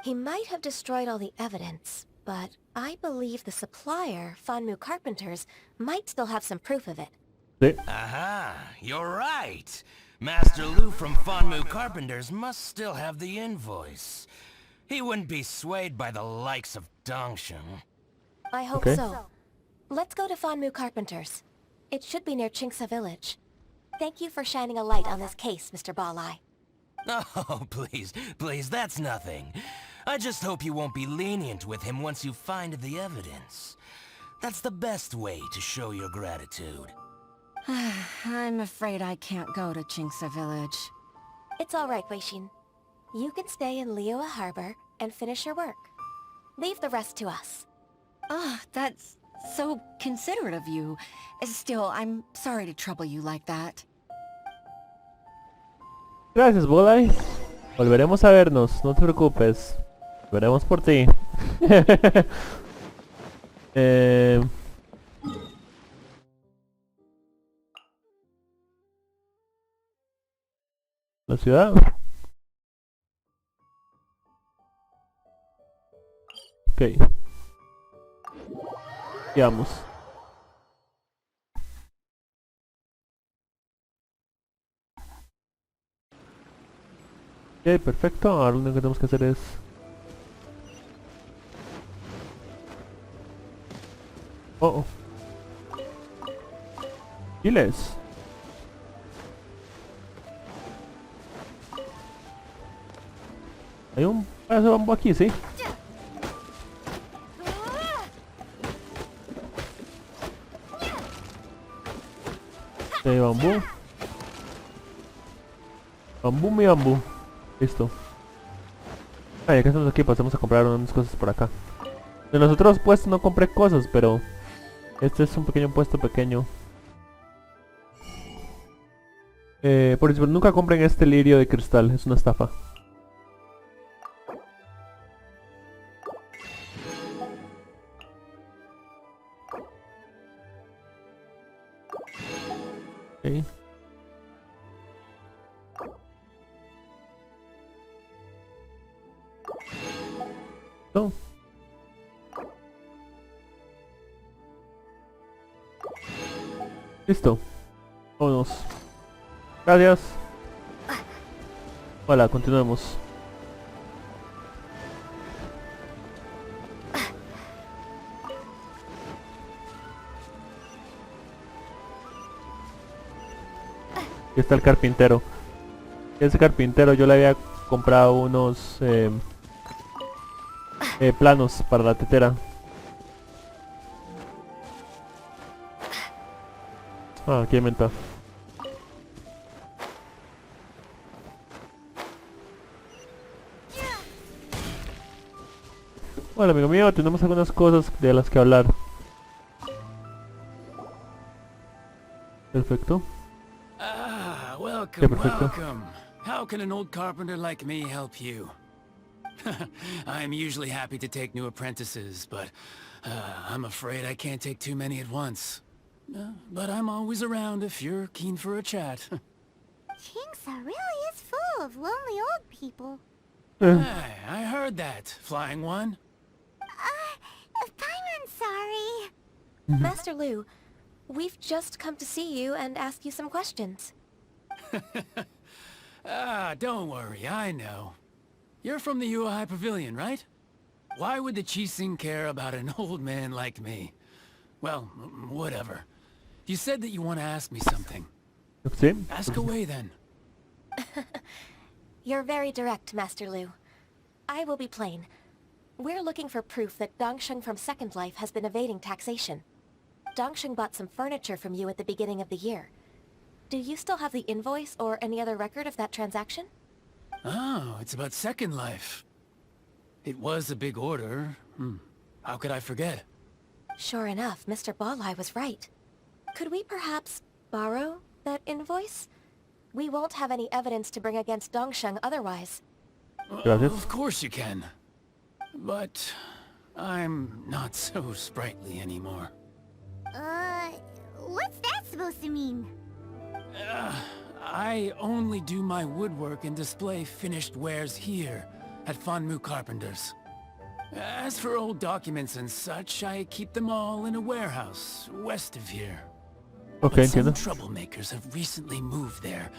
He might have destroyed all the evidence, but I believe the supplier, Fanmu Carpenters, might still have some proof of it. Sí. Aha, you're right. Master Lu from Fanmu Carpenters must still have the invoice. He wouldn't be swayed by the likes of Dongsheng. I hope Okay. so. Let's go to Fanmu Carpenters. It should be near Chingsa Village. Thank you for shining a light on this case, Mr. Balai. Oh, please, please, that's nothing. I just hope you won't be lenient with him once you find the evidence. That's the best way to show your gratitude. I'm afraid I can't go to Chingsa Village. It's all right, Weishin. You can stay in Liyue Harbor and finish your work. Leave the rest to us. Ah, that's so considerate of you. Still, I'm sorry to trouble you like that. Gracias, Bolai. Volveremos a vernos, no te preocupes. Veremos por ti. La ciudad. Ok. Veamos. Ok, perfecto. Ahora lo único que tenemos que hacer es... Oh, oh. Chiles. Hay un pedazo de bambú aquí, ¿sí? Ok, bambú. Bambú, mi bambú. Listo. Ah, ya que estamos aquí, pasemos a comprar unas cosas por acá. En los otros puestos no compré cosas, pero... Este es un pequeño puesto pequeño. Por eso nunca compren este lirio de cristal, es una estafa. Ok. No. Listo. Vámonos. Gracias. Hola, continuemos. Aquí está el carpintero. Ese carpintero yo le había comprado unos planos para la tetera. Ah, aquí hay menta. Bueno, amigo mío, tenemos algunas cosas de las que hablar. Perfecto. Ah, welcome, Yeah, perfecto. welcome. How can an old carpenter like me help you? I'm usually happy to take new apprentices, but I'm afraid I can't take too many at once. But I'm always around if you're keen for a chat. Kingsa really is full of lonely old people. Hey, I heard that, Flying One. Paimon's sorry. Master Lu, we've just come to see you and ask you some questions. Ah, don't worry, I know. You're from the Yuehai Pavilion, right? Why would the Qixing care about an old man like me? Well, whatever. You said that you want to ask me something. Sí. Ask away then. You're very direct, Master Lu. I will be plain. We're looking for proof that Dongsheng from Second Life has been evading taxation. Dongsheng bought some furniture from you at the beginning of the year. Do you still have the invoice or any other record of that transaction? Oh, it's about Second Life. It was a big order. How could I forget? Sure enough, Mr. Balai was right. Could we perhaps borrow that invoice? We won't have any evidence to bring against Dongsheng otherwise. Gracias. Of course you can. But I'm not so sprightly anymore. What's that supposed to mean? I only do my woodwork and display finished wares here at Fanmu Carpenters. As for old documents and such, I keep them all in a warehouse west of here. Okay, But some entiendo. troublemakers have recently moved there,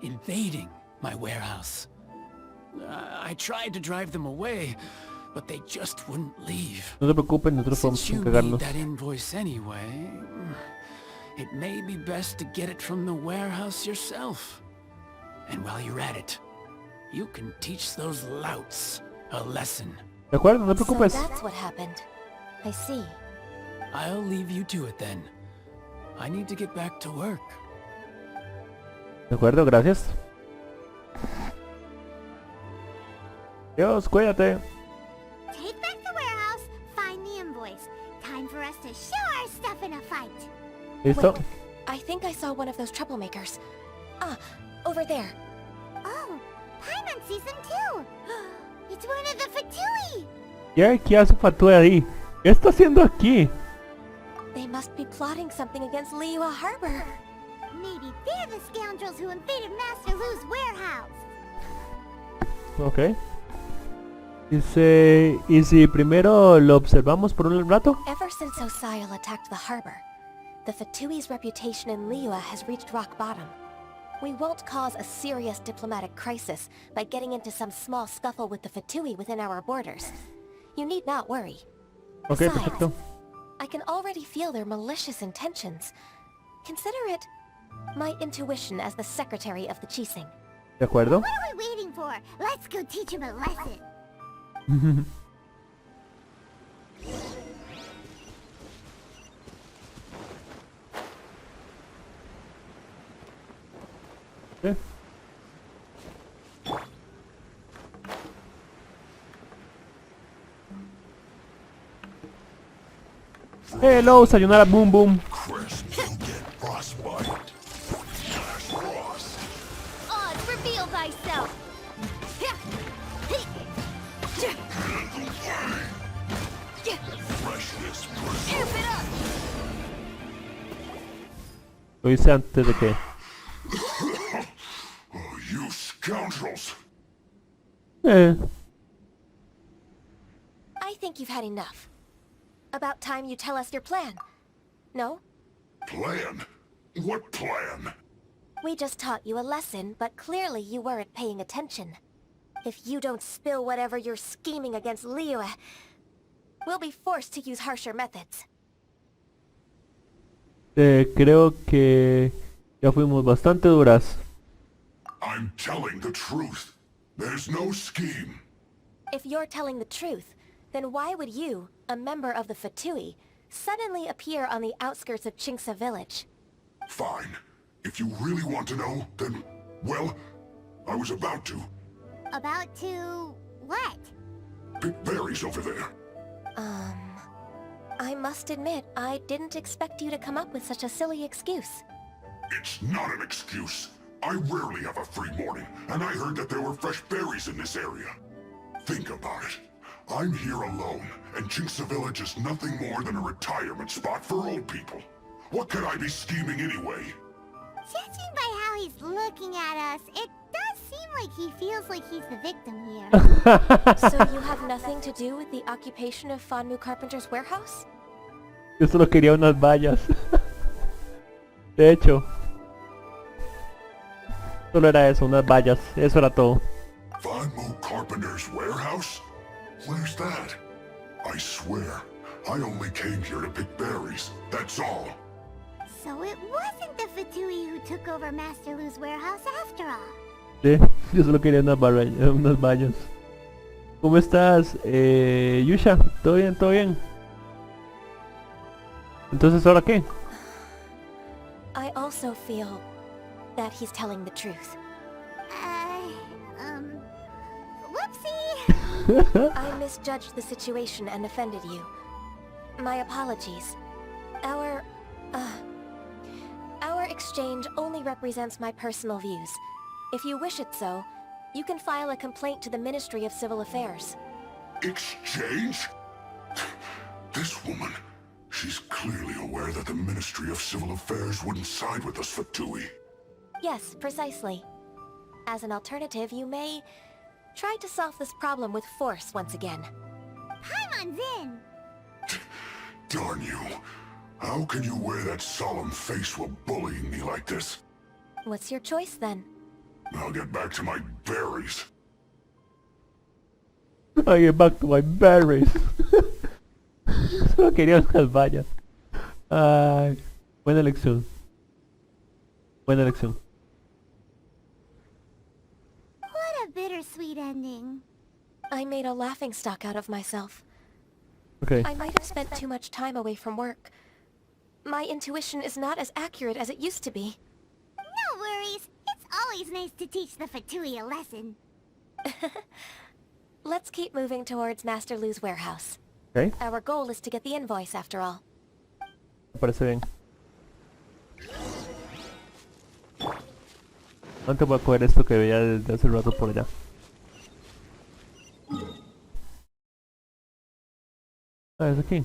invading my warehouse. I tried to drive them away, but they just wouldn't leave. No te preocupes, nosotros podemos Since you encargarnos. need that invoice anyway, it may be best to get it from the warehouse yourself. And while you're at it, you can teach those louts a lesson. ¿De acuerdo? No te So preocupes. that's what happened. I see. I'll leave you to it then. I need to get back to work. De acuerdo, gracias. Dios, cuídate. Take back the warehouse, find the invoice. Time for us to show our stuff in a fight. ¿Listo? Wait, I think I saw one of those troublemakers. Ah, over there. Oh, Paimon sees them too. It's one of the Fatui. ¿Qué hace Fatui ahí? ¿Qué está haciendo aquí? They must be plotting something against Liyue Harbor. Maybe they're the scoundrels who invaded Master Lu's warehouse. Ok. Dice... ¿Y si primero lo observamos por un rato? Ever since Osial attacked the harbor, the Fatui's reputation in Liyue has reached rock bottom. We won't cause a serious diplomatic crisis by getting into some small scuffle with the Fatui within our borders. You need not worry. Ok, Besides, perfecto. I can already feel their malicious intentions. Consider it my intuition as the secretary of the Qixing. ¿De acuerdo? What are we waiting for? Let's go teach him a lesson. ¿Qué? Hello, sayonara, boom boom. Oz, reveal thyself. Keep it up. Lo hice antes de que... You scoundrels! I think you've had enough. About time you tell us your plan. No? Plan? What plan? We just taught you a lesson, but clearly you weren't paying attention. If you don't spill whatever you're scheming against Liyue, we'll be forced to use harsher methods. Creo que ya fuimos bastante duras. I'm telling the truth. There's no scheme. If you're telling the truth, then why would you, a member of the Fatui, suddenly appear on the outskirts of Chingsa village? Fine. If you really want to know, then, well, I was about to. About to... what? Pick berries over there. I must admit, I didn't expect you to come up with such a silly excuse. It's not an excuse. I rarely have a free morning, and I heard that there were fresh berries in this area. Think about it. I'm here alone, and Chingsa Village is nothing more than a retirement spot for old people. What could I be scheming anyway? Judging by how he's looking at us, it does seem like he feels like he's the victim here. So you have nothing to do with the occupation of Fanmu Carpenter's warehouse? Yo solo quería unas vallas. De hecho, solo era eso, unas vallas. Eso era todo. Fanmu Carpenter's warehouse? Where's that? I swear, I only came here to pick berries, that's all. So it wasn't the Fatui who took over Master Lu's warehouse after all. Sí, yo solo quería unas vallas. ¿Cómo estás, Yusha? ¿Todo bien? ¿Todo bien? Entonces, ¿ahora qué? I also feel that he's telling the truth. Whoopsie! I misjudged the situation and offended you. My apologies. Our exchange only represents my personal views. If you wish it so, you can file a complaint to the Ministry of Civil Affairs. Exchange? This woman, she's clearly aware that the Ministry of Civil Affairs wouldn't side with us, Fatui. Yes, precisely. As an alternative, you may try to solve this problem with force once again. Paimon's in! Darn you. How can you wear that solemn face while bullying me like this? What's your choice then? I'll get back to my berries. I get back to my berries. Solo quería unas vallas. Ay, buena elección. Buena elección. What a bittersweet ending. I made a laughingstock out of myself. Okay. I might have spent too much time away from work. My intuition is not as accurate as it used to be. No worries. It's always nice to teach the Fatui a lesson. Let's keep moving towards Master Lu's warehouse. Okay. Our goal is to get the invoice after all. Me parece bien. Antes voy a coger esto que veía desde hace rato por allá. Ah, es aquí.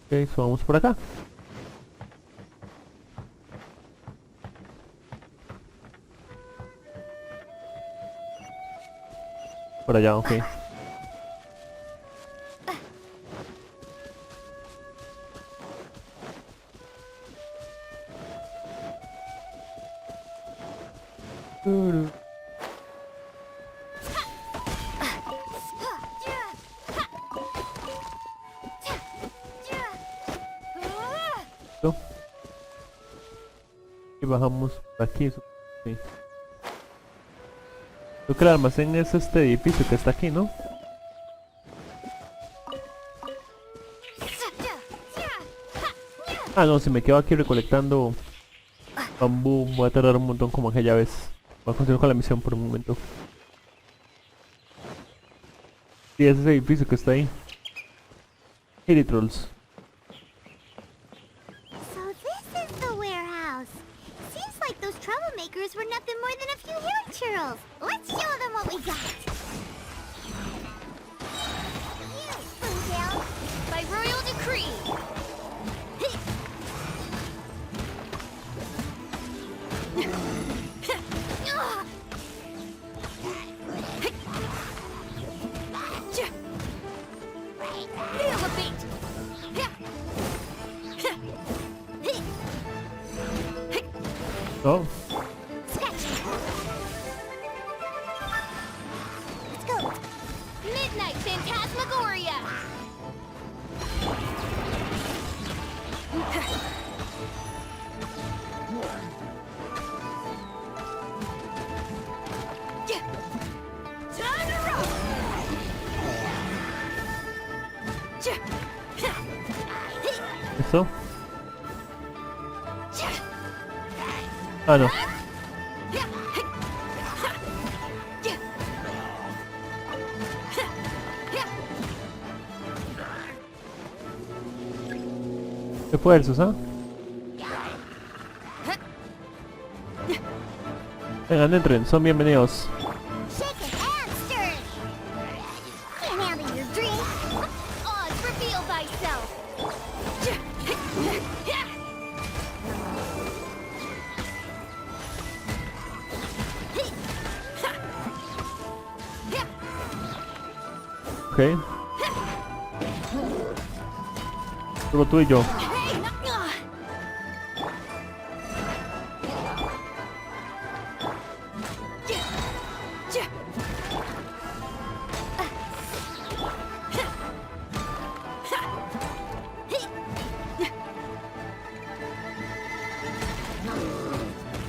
Ok, so vamos por acá. Por allá, ok. Y bajamos por aquí. Sí. Creo que el almacén es este edificio que está aquí, ¿no? Ah, no, si me quedo aquí recolectando bambú voy a tardar un montón como aquella vez. Voy a continuar con la misión por un momento. Sí, es ese edificio que está ahí. Hey, trolls. So this is the warehouse. Seems like those troublemakers were nothing more than a few hair churls. Let's show them what we got. You, Spoon Tail. By royal decree. Feel the No. Scratch. Let's go. Midnight Phantasmagoria. Time to roll. Eso. Ah, no. Esfuerzos, ¿ah? Vengan, entren, son bienvenidos. Shake it and stir. Can't handle your drink. Odds reveal thyself. Ok. Solo tú y yo.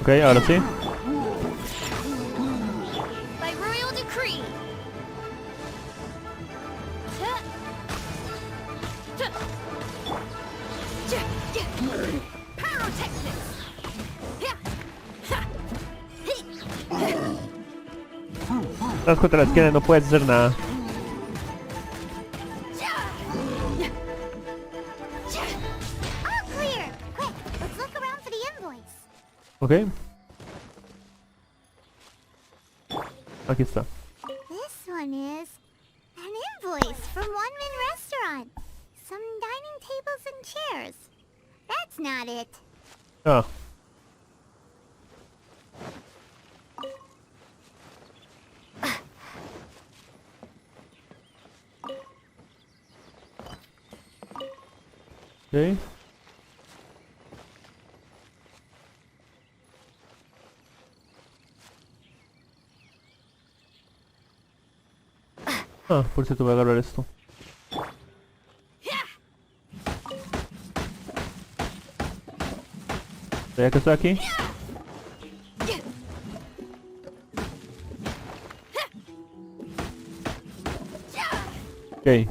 Ok, ahora sí. By royal decree. Estás contra la esquina y no puedes hacer nada. All clear. Quick, let's look around for the invoice. Ok. Aquí está. This one is an invoice from One Man Restaurant. Some dining tables and chairs. That's not it. Ah. Ok. Ah, por cierto voy a agarrar esto. Ya que estoy aquí. Ok.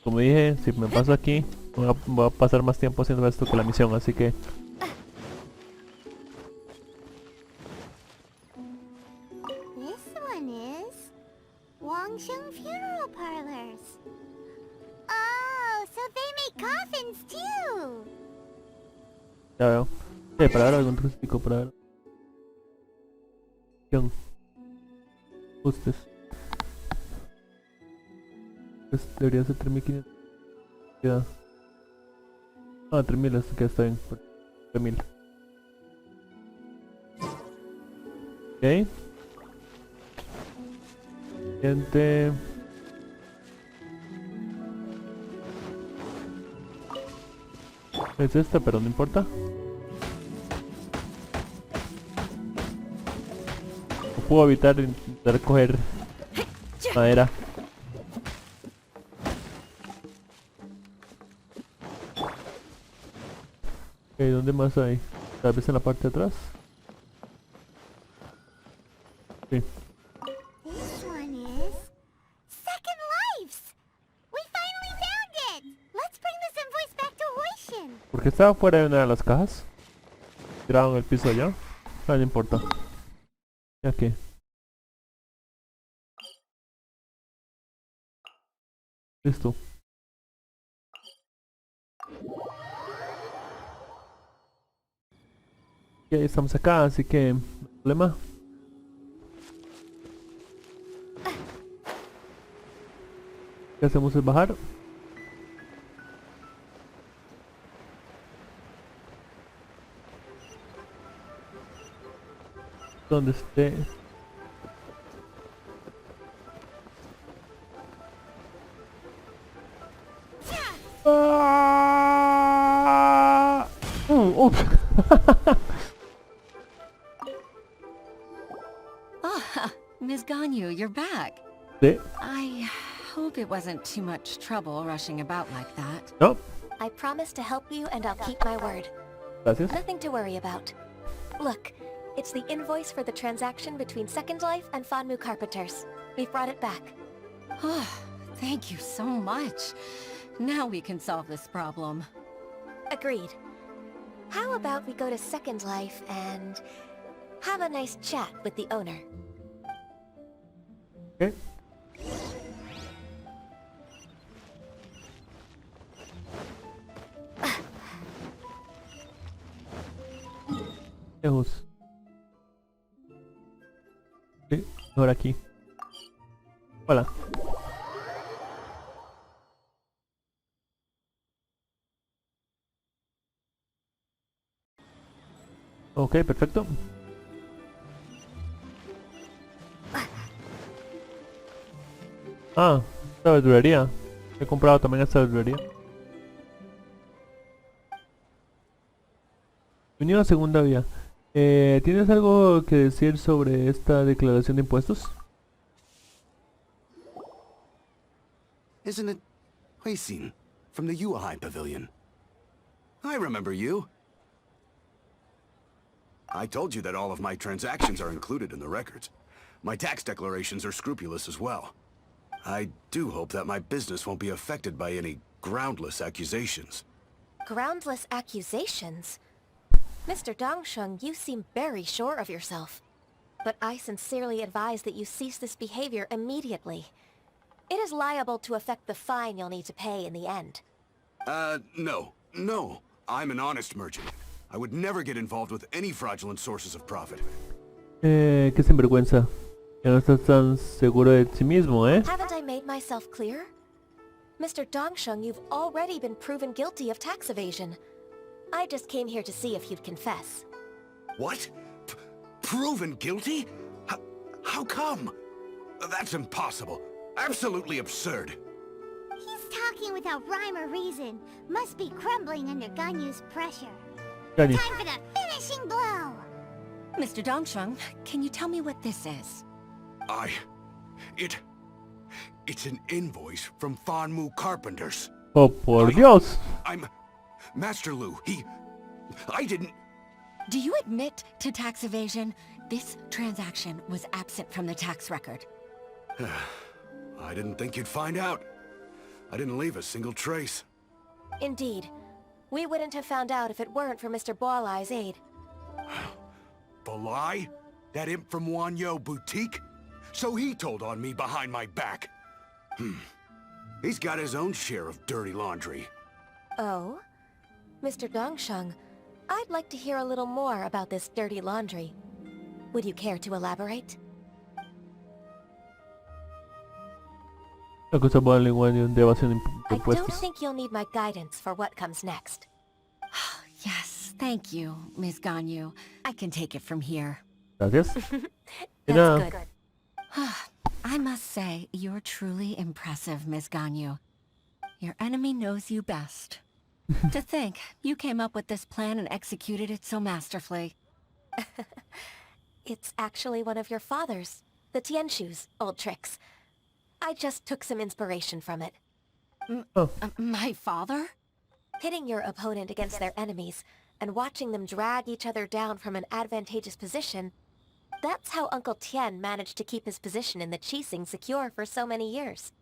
Como dije, si me paso aquí, voy a pasar más tiempo haciendo esto que la misión, así que... This one is Wangsheng Funeral Parlors. Oh, so they make coffins too. Ya veo. Para ver algún rústico, para ver. Ajustes. Pues debería ser 3500. Queda. Ah, 3000, esto queda está bien. 3000. Ok. Siguiente. Es esta, pero no importa. No puedo evitar intentar coger madera. Ok, ¿dónde más hay? Tal vez en la parte de atrás. Sí. This one is Second Lives. We finally found it. Let's bring this invoice back to Huishin. ¿Por qué estaba fuera de una de las cajas? Tirado en el piso allá. Ah, no importa. Ya que. Listo. Y ahí estamos acá, así que no hay problema. ¿Qué hacemos es bajar? Donde esté. Ganyu, you're back. Sí. I hope it wasn't too much trouble rushing about like that. No. I promise to help you and I'll keep my word. Gracias. Nothing to worry about. Look, it's the invoice for the transaction between Second Life and Fanmu Carpenters. We've brought it back. Oh, thank you so much. Now we can solve this problem. Agreed. How about we go to Second Life and have a nice chat with the owner? Okay. Lejos. Sí, ahora aquí. Hola. Ok, perfecto. Ah, esta verdulería. He comprado también esta verdulería. Unión a segunda vía. ¿Tienes algo que decir sobre esta declaración de impuestos? Isn't it Huixin from the Yuehai Pavilion? I remember you. I told you that all of my transactions are included in the records. My tax declarations are scrupulous as well. I do hope that my business won't be affected by any groundless accusations. Groundless accusations? Mr. Dongsheng, you seem very sure of yourself. But I sincerely advise that you cease this behavior immediately. It is liable to affect the fine you'll need to pay in the end. No. I'm an honest merchant. I would never get involved with any fraudulent sources of profit. Qué sinvergüenza. Ya no estás tan seguro de ti mismo, ¿eh? Haven't I made myself clear? Mr. Dongsheng, you've already been proven guilty of tax evasion. I just came here to see if you'd confess. What? Proven guilty? How come? That's impossible. Absolutely absurd. He's talking without rhyme or reason. Must be crumbling under Ganyu's pressure. Ganyu. Time for the finishing blow! Mr. Dongsheng, can you tell me what this is? It's an invoice from Fanmu Carpenters. Oh, por Dios. I'm... Master Lu, I didn't... Do you admit to tax evasion? This transaction was absent from the tax record. I didn't think you'd find out. I didn't leave a single trace. Indeed. We wouldn't have found out if it weren't for Mr. Boalai's aid. Balai? That imp from Wanyo Boutique? So he told on me behind my back. He's got his own share of dirty laundry. Oh? Mr. Dongsheng, I'd like to hear a little more about this dirty laundry. Would you care to elaborate? Acusa por lengua de evasión de I don't impuestos. think you'll need my guidance for what comes next. Yes, thank you, Ms. Ganyu. I can take it from here. Gracias. That's good. I must say, you're truly impressive, Ms. Ganyu. Your enemy knows you best. To think, you came up with this plan and executed it so masterfully. It's actually one of your father's, the Tianshu's, old tricks. I just took some inspiration from it. My father? Pitting your opponent against their enemies, and watching them drag each other down from an advantageous position, that's how Uncle Tian managed to keep his position in the Qixing secure for so many years.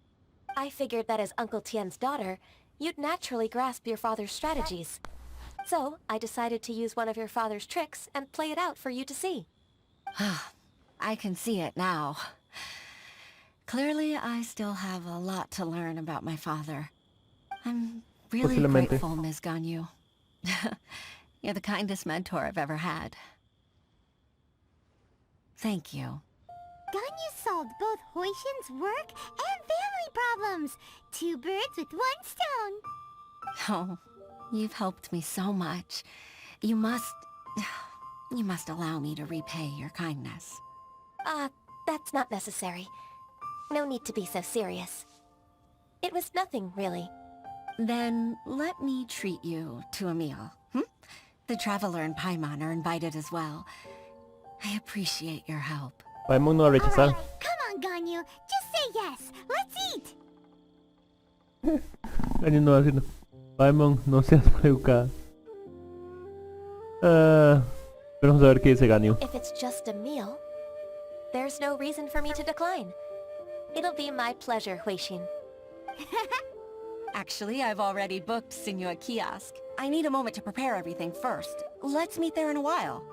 I figured that as Uncle Tian's daughter, you'd naturally grasp your father's strategies. So, I decided to use one of your father's tricks and play it out for you to see. I can see it now. Clearly, I still have a lot to learn about my father. I'm really grateful, Ms. Ganyu. You're the kindest mentor I've ever had. Thank you. Ganyu solved both Huixin's work and family problems. 2 birds with 1 stone. Oh, you've helped me so much. You must allow me to repay your kindness. That's not necessary. No need to be so serious. It was nothing, really. Then let me treat you to a meal. The Traveler and Paimon are invited as well. I appreciate your help. Paimon no va a rechazar. Come on, on, Ganyu. Just say yes. Let's eat. Ganyu no va a decir no. Paimon, no seas maleducada. Vamos a ver qué dice Ganyu. If it's just a meal, there's no reason for me to decline. It'll be my pleasure, Huixin. Actually, I've already booked Senor Kiosk. I need a moment to prepare everything first. Let's meet there in a while.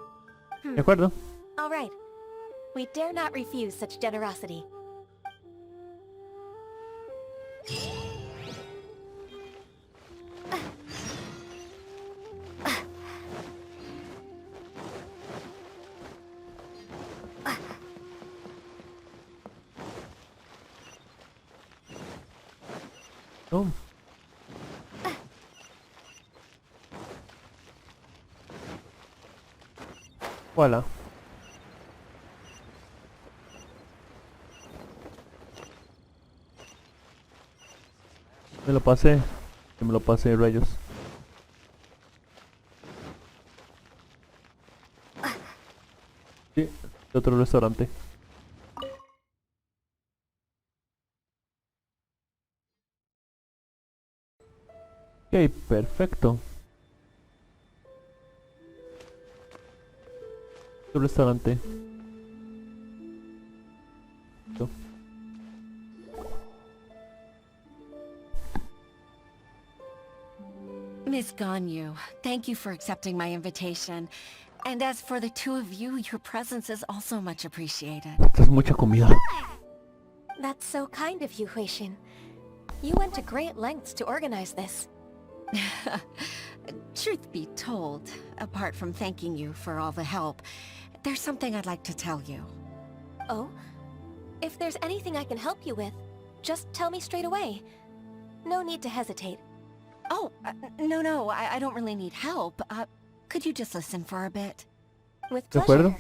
De acuerdo. All right. We dare not refuse such generosity. Oh. Voilà. Me lo pasé. Que me lo pasé, rayos. Sí, de otro restaurante. Ok, perfecto. Otro restaurante. Listo. Miss Ganyu, thank you for accepting my invitation. And as for the two of you, your presence is also much appreciated. Esta es mucha comida. That's so kind of you, Huixin. You went to great lengths to organize this. Truth be told, apart from thanking you for all the help, there's something I'd like to tell you. Oh? If there's anything I can help you with, just tell me straight away. No need to hesitate. Oh, no, I don't really need help. Could you just listen for a bit? With De pleasure.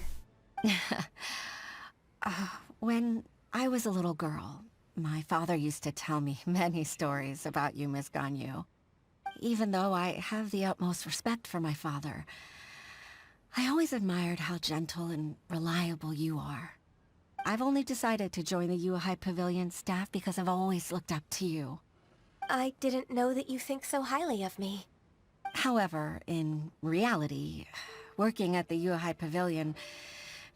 acuerdo. When I was a little girl, my father used to tell me many stories about you, Miss Ganyu. Even though I have the utmost respect for my father, I always admired how gentle and reliable you are. I've only decided to join the Yuhai Pavilion staff because I've always looked up to you. I didn't know that you think so highly of me. However, in reality, working at the Yuhai Pavilion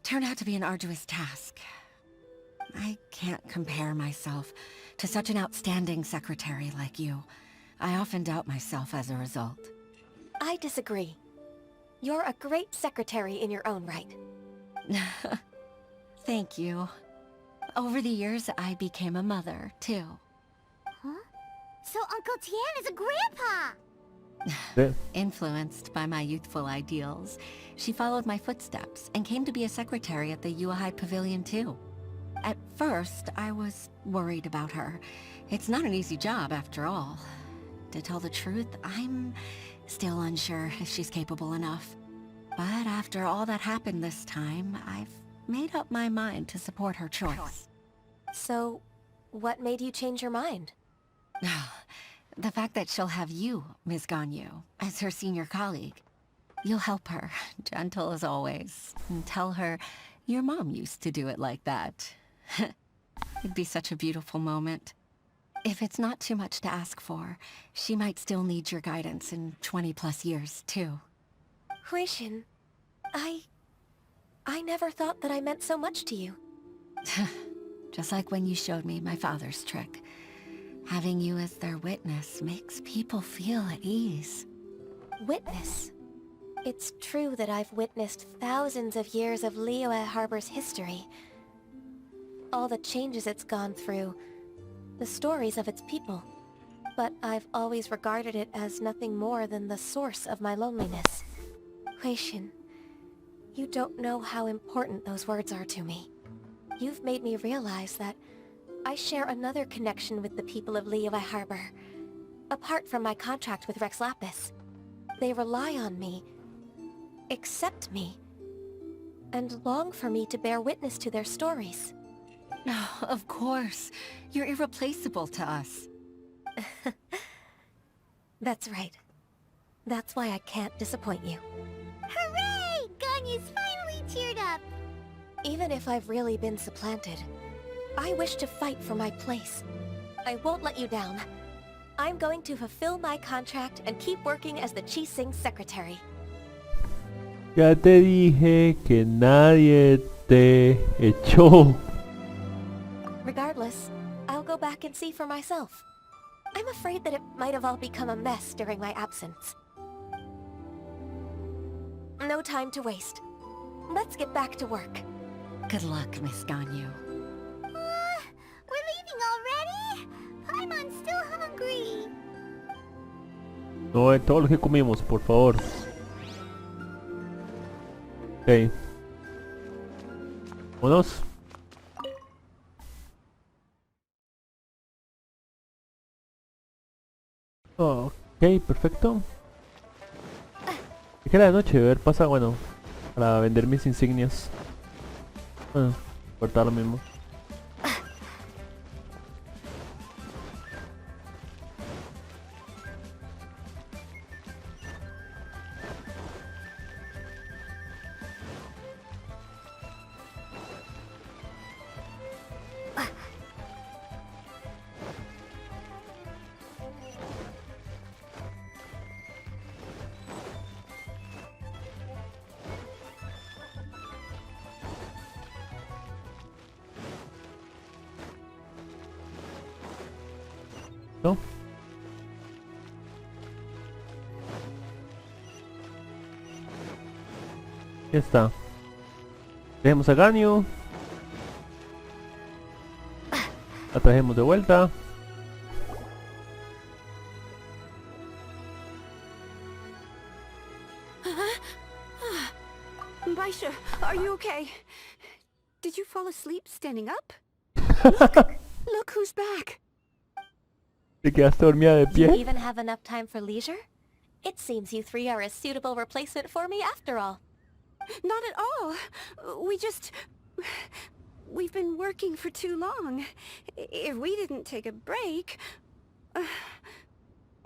turned out to be an arduous task. I can't compare myself to such an outstanding secretary like you. I often doubt myself as a result. I disagree. You're a great secretary in your own right. Thank you. Over the years, I became a mother, too. Huh? So Uncle Tian is a grandpa! Yeah. Influenced by my youthful ideals, she followed my footsteps and came to be a secretary at the Yuhai Pavilion, too. At first, I was worried about her. It's not an easy job, after all. To tell the truth, I'm still unsure if she's capable enough. But after all that happened this time, I've made up my mind to support her choice. So, what made you change your mind? The fact that she'll have you, Ms. Ganyu, as her senior colleague. You'll help her, gentle as always, and tell her your mom used to do it like that. It'd be such a beautiful moment. If it's not too much to ask for, she might still need your guidance in 20+ years, too. Huixin, I never thought that I meant so much to you. Just like when you showed me my father's trick. Having you as their witness makes people feel at ease. Witness? It's true that I've witnessed thousands of years of Liyue Harbor's history. All the changes it's gone through, the stories of its people. But I've always regarded it as nothing more than the source of my loneliness. Huixin, you don't know how important those words are to me. You've made me realize that I share another connection with the people of Liyue Harbor. Apart from my contract with Rex Lapis, they rely on me, accept me, and long for me to bear witness to their stories. Oh, of course. You're irreplaceable to us. That's right. That's why I can't disappoint you. Hooray! Ganyu's finally cheered up! Even if I've really been supplanted, I wish to fight for my place. I won't let you down. I'm going to fulfill my contract and keep working as the Qixing secretary. Ya te dije que nadie te echó. Regardless, I'll go back and see for myself. I'm afraid that it might have all become a mess during my absence. No time to waste. Let's get back to work. Good luck, Miss Ganyu. We're leaving already? I'm still hungry. No, de todo lo que comimos, por favor. Ok. Vámonos. Ok, perfecto. Que era de noche, a ver, pasa, bueno, para vender mis insignias. Bueno, cortar lo mismo. ¿No? Ya está. Dejemos a Ganyu. La trajemos de vuelta. Baisha, are you okay? Did you fall asleep standing up? Look who's back. ¿Te quedaste dormida de Do you pie? even have enough time for leisure? It seems you three are a suitable replacement for me after all. Not at all. We've been working for too long. If we didn't take a break...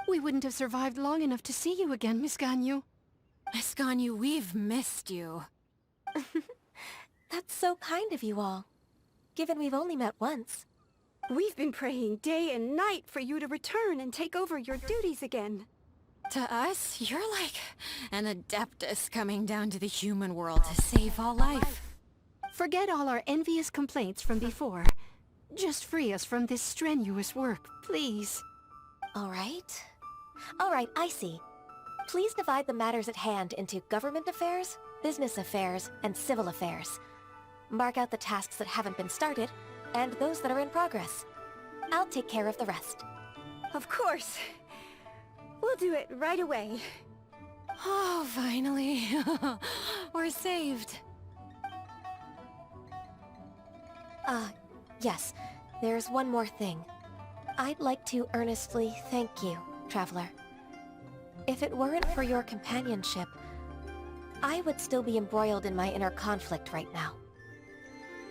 We wouldn't have survived long enough to see you again, Miss Ganyu. Miss Ganyu, we've missed you. That's so kind of you all, given we've only met once. We've been praying day and night for you to return and take over your duties again. To us, you're like an adeptus coming down to the human world to save all life. Forget all our envious complaints from before. Just free us from this strenuous work, please. All right, I see. Please divide the matters at hand into government affairs, business affairs, and civil affairs. Mark out the tasks that haven't been started, and those that are in progress. I'll take care of the rest. Of course. We'll do it right away. Oh, finally. We're saved. Yes. There's one more thing. I'd like to earnestly thank you, Traveler. If it weren't for your companionship, I would still be embroiled in my inner conflict right now.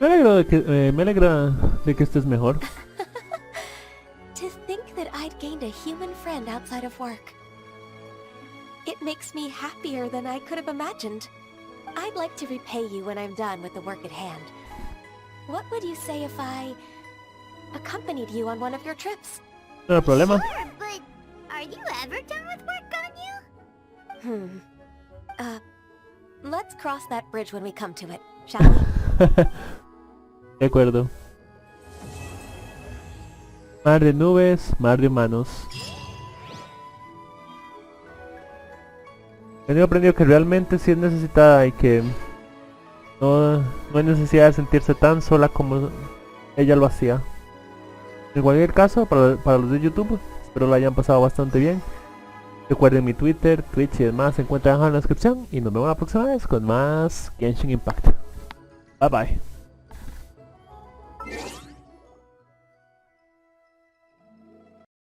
Me alegra de que estés mejor. To think that I'd gained a human friend outside of work. It makes me happier than I could have imagined. I'd like to repay you when I'm done with the work at hand. What would you say if I accompanied you on one of your trips? No hay problema. Sure, but are you ever done with work, Ganyu? Let's cross that bridge when we come to it, shall we? De acuerdo. Mar de nubes, mar de humanos. He aprendido que realmente sí es necesitada y que no hay necesidad de sentirse tan sola como ella lo hacía. En cualquier caso, para los de YouTube, espero lo hayan pasado bastante bien. Recuerden mi Twitter, Twitch y demás se encuentran en la descripción y nos vemos la próxima vez con más Genshin Impact. Bye bye.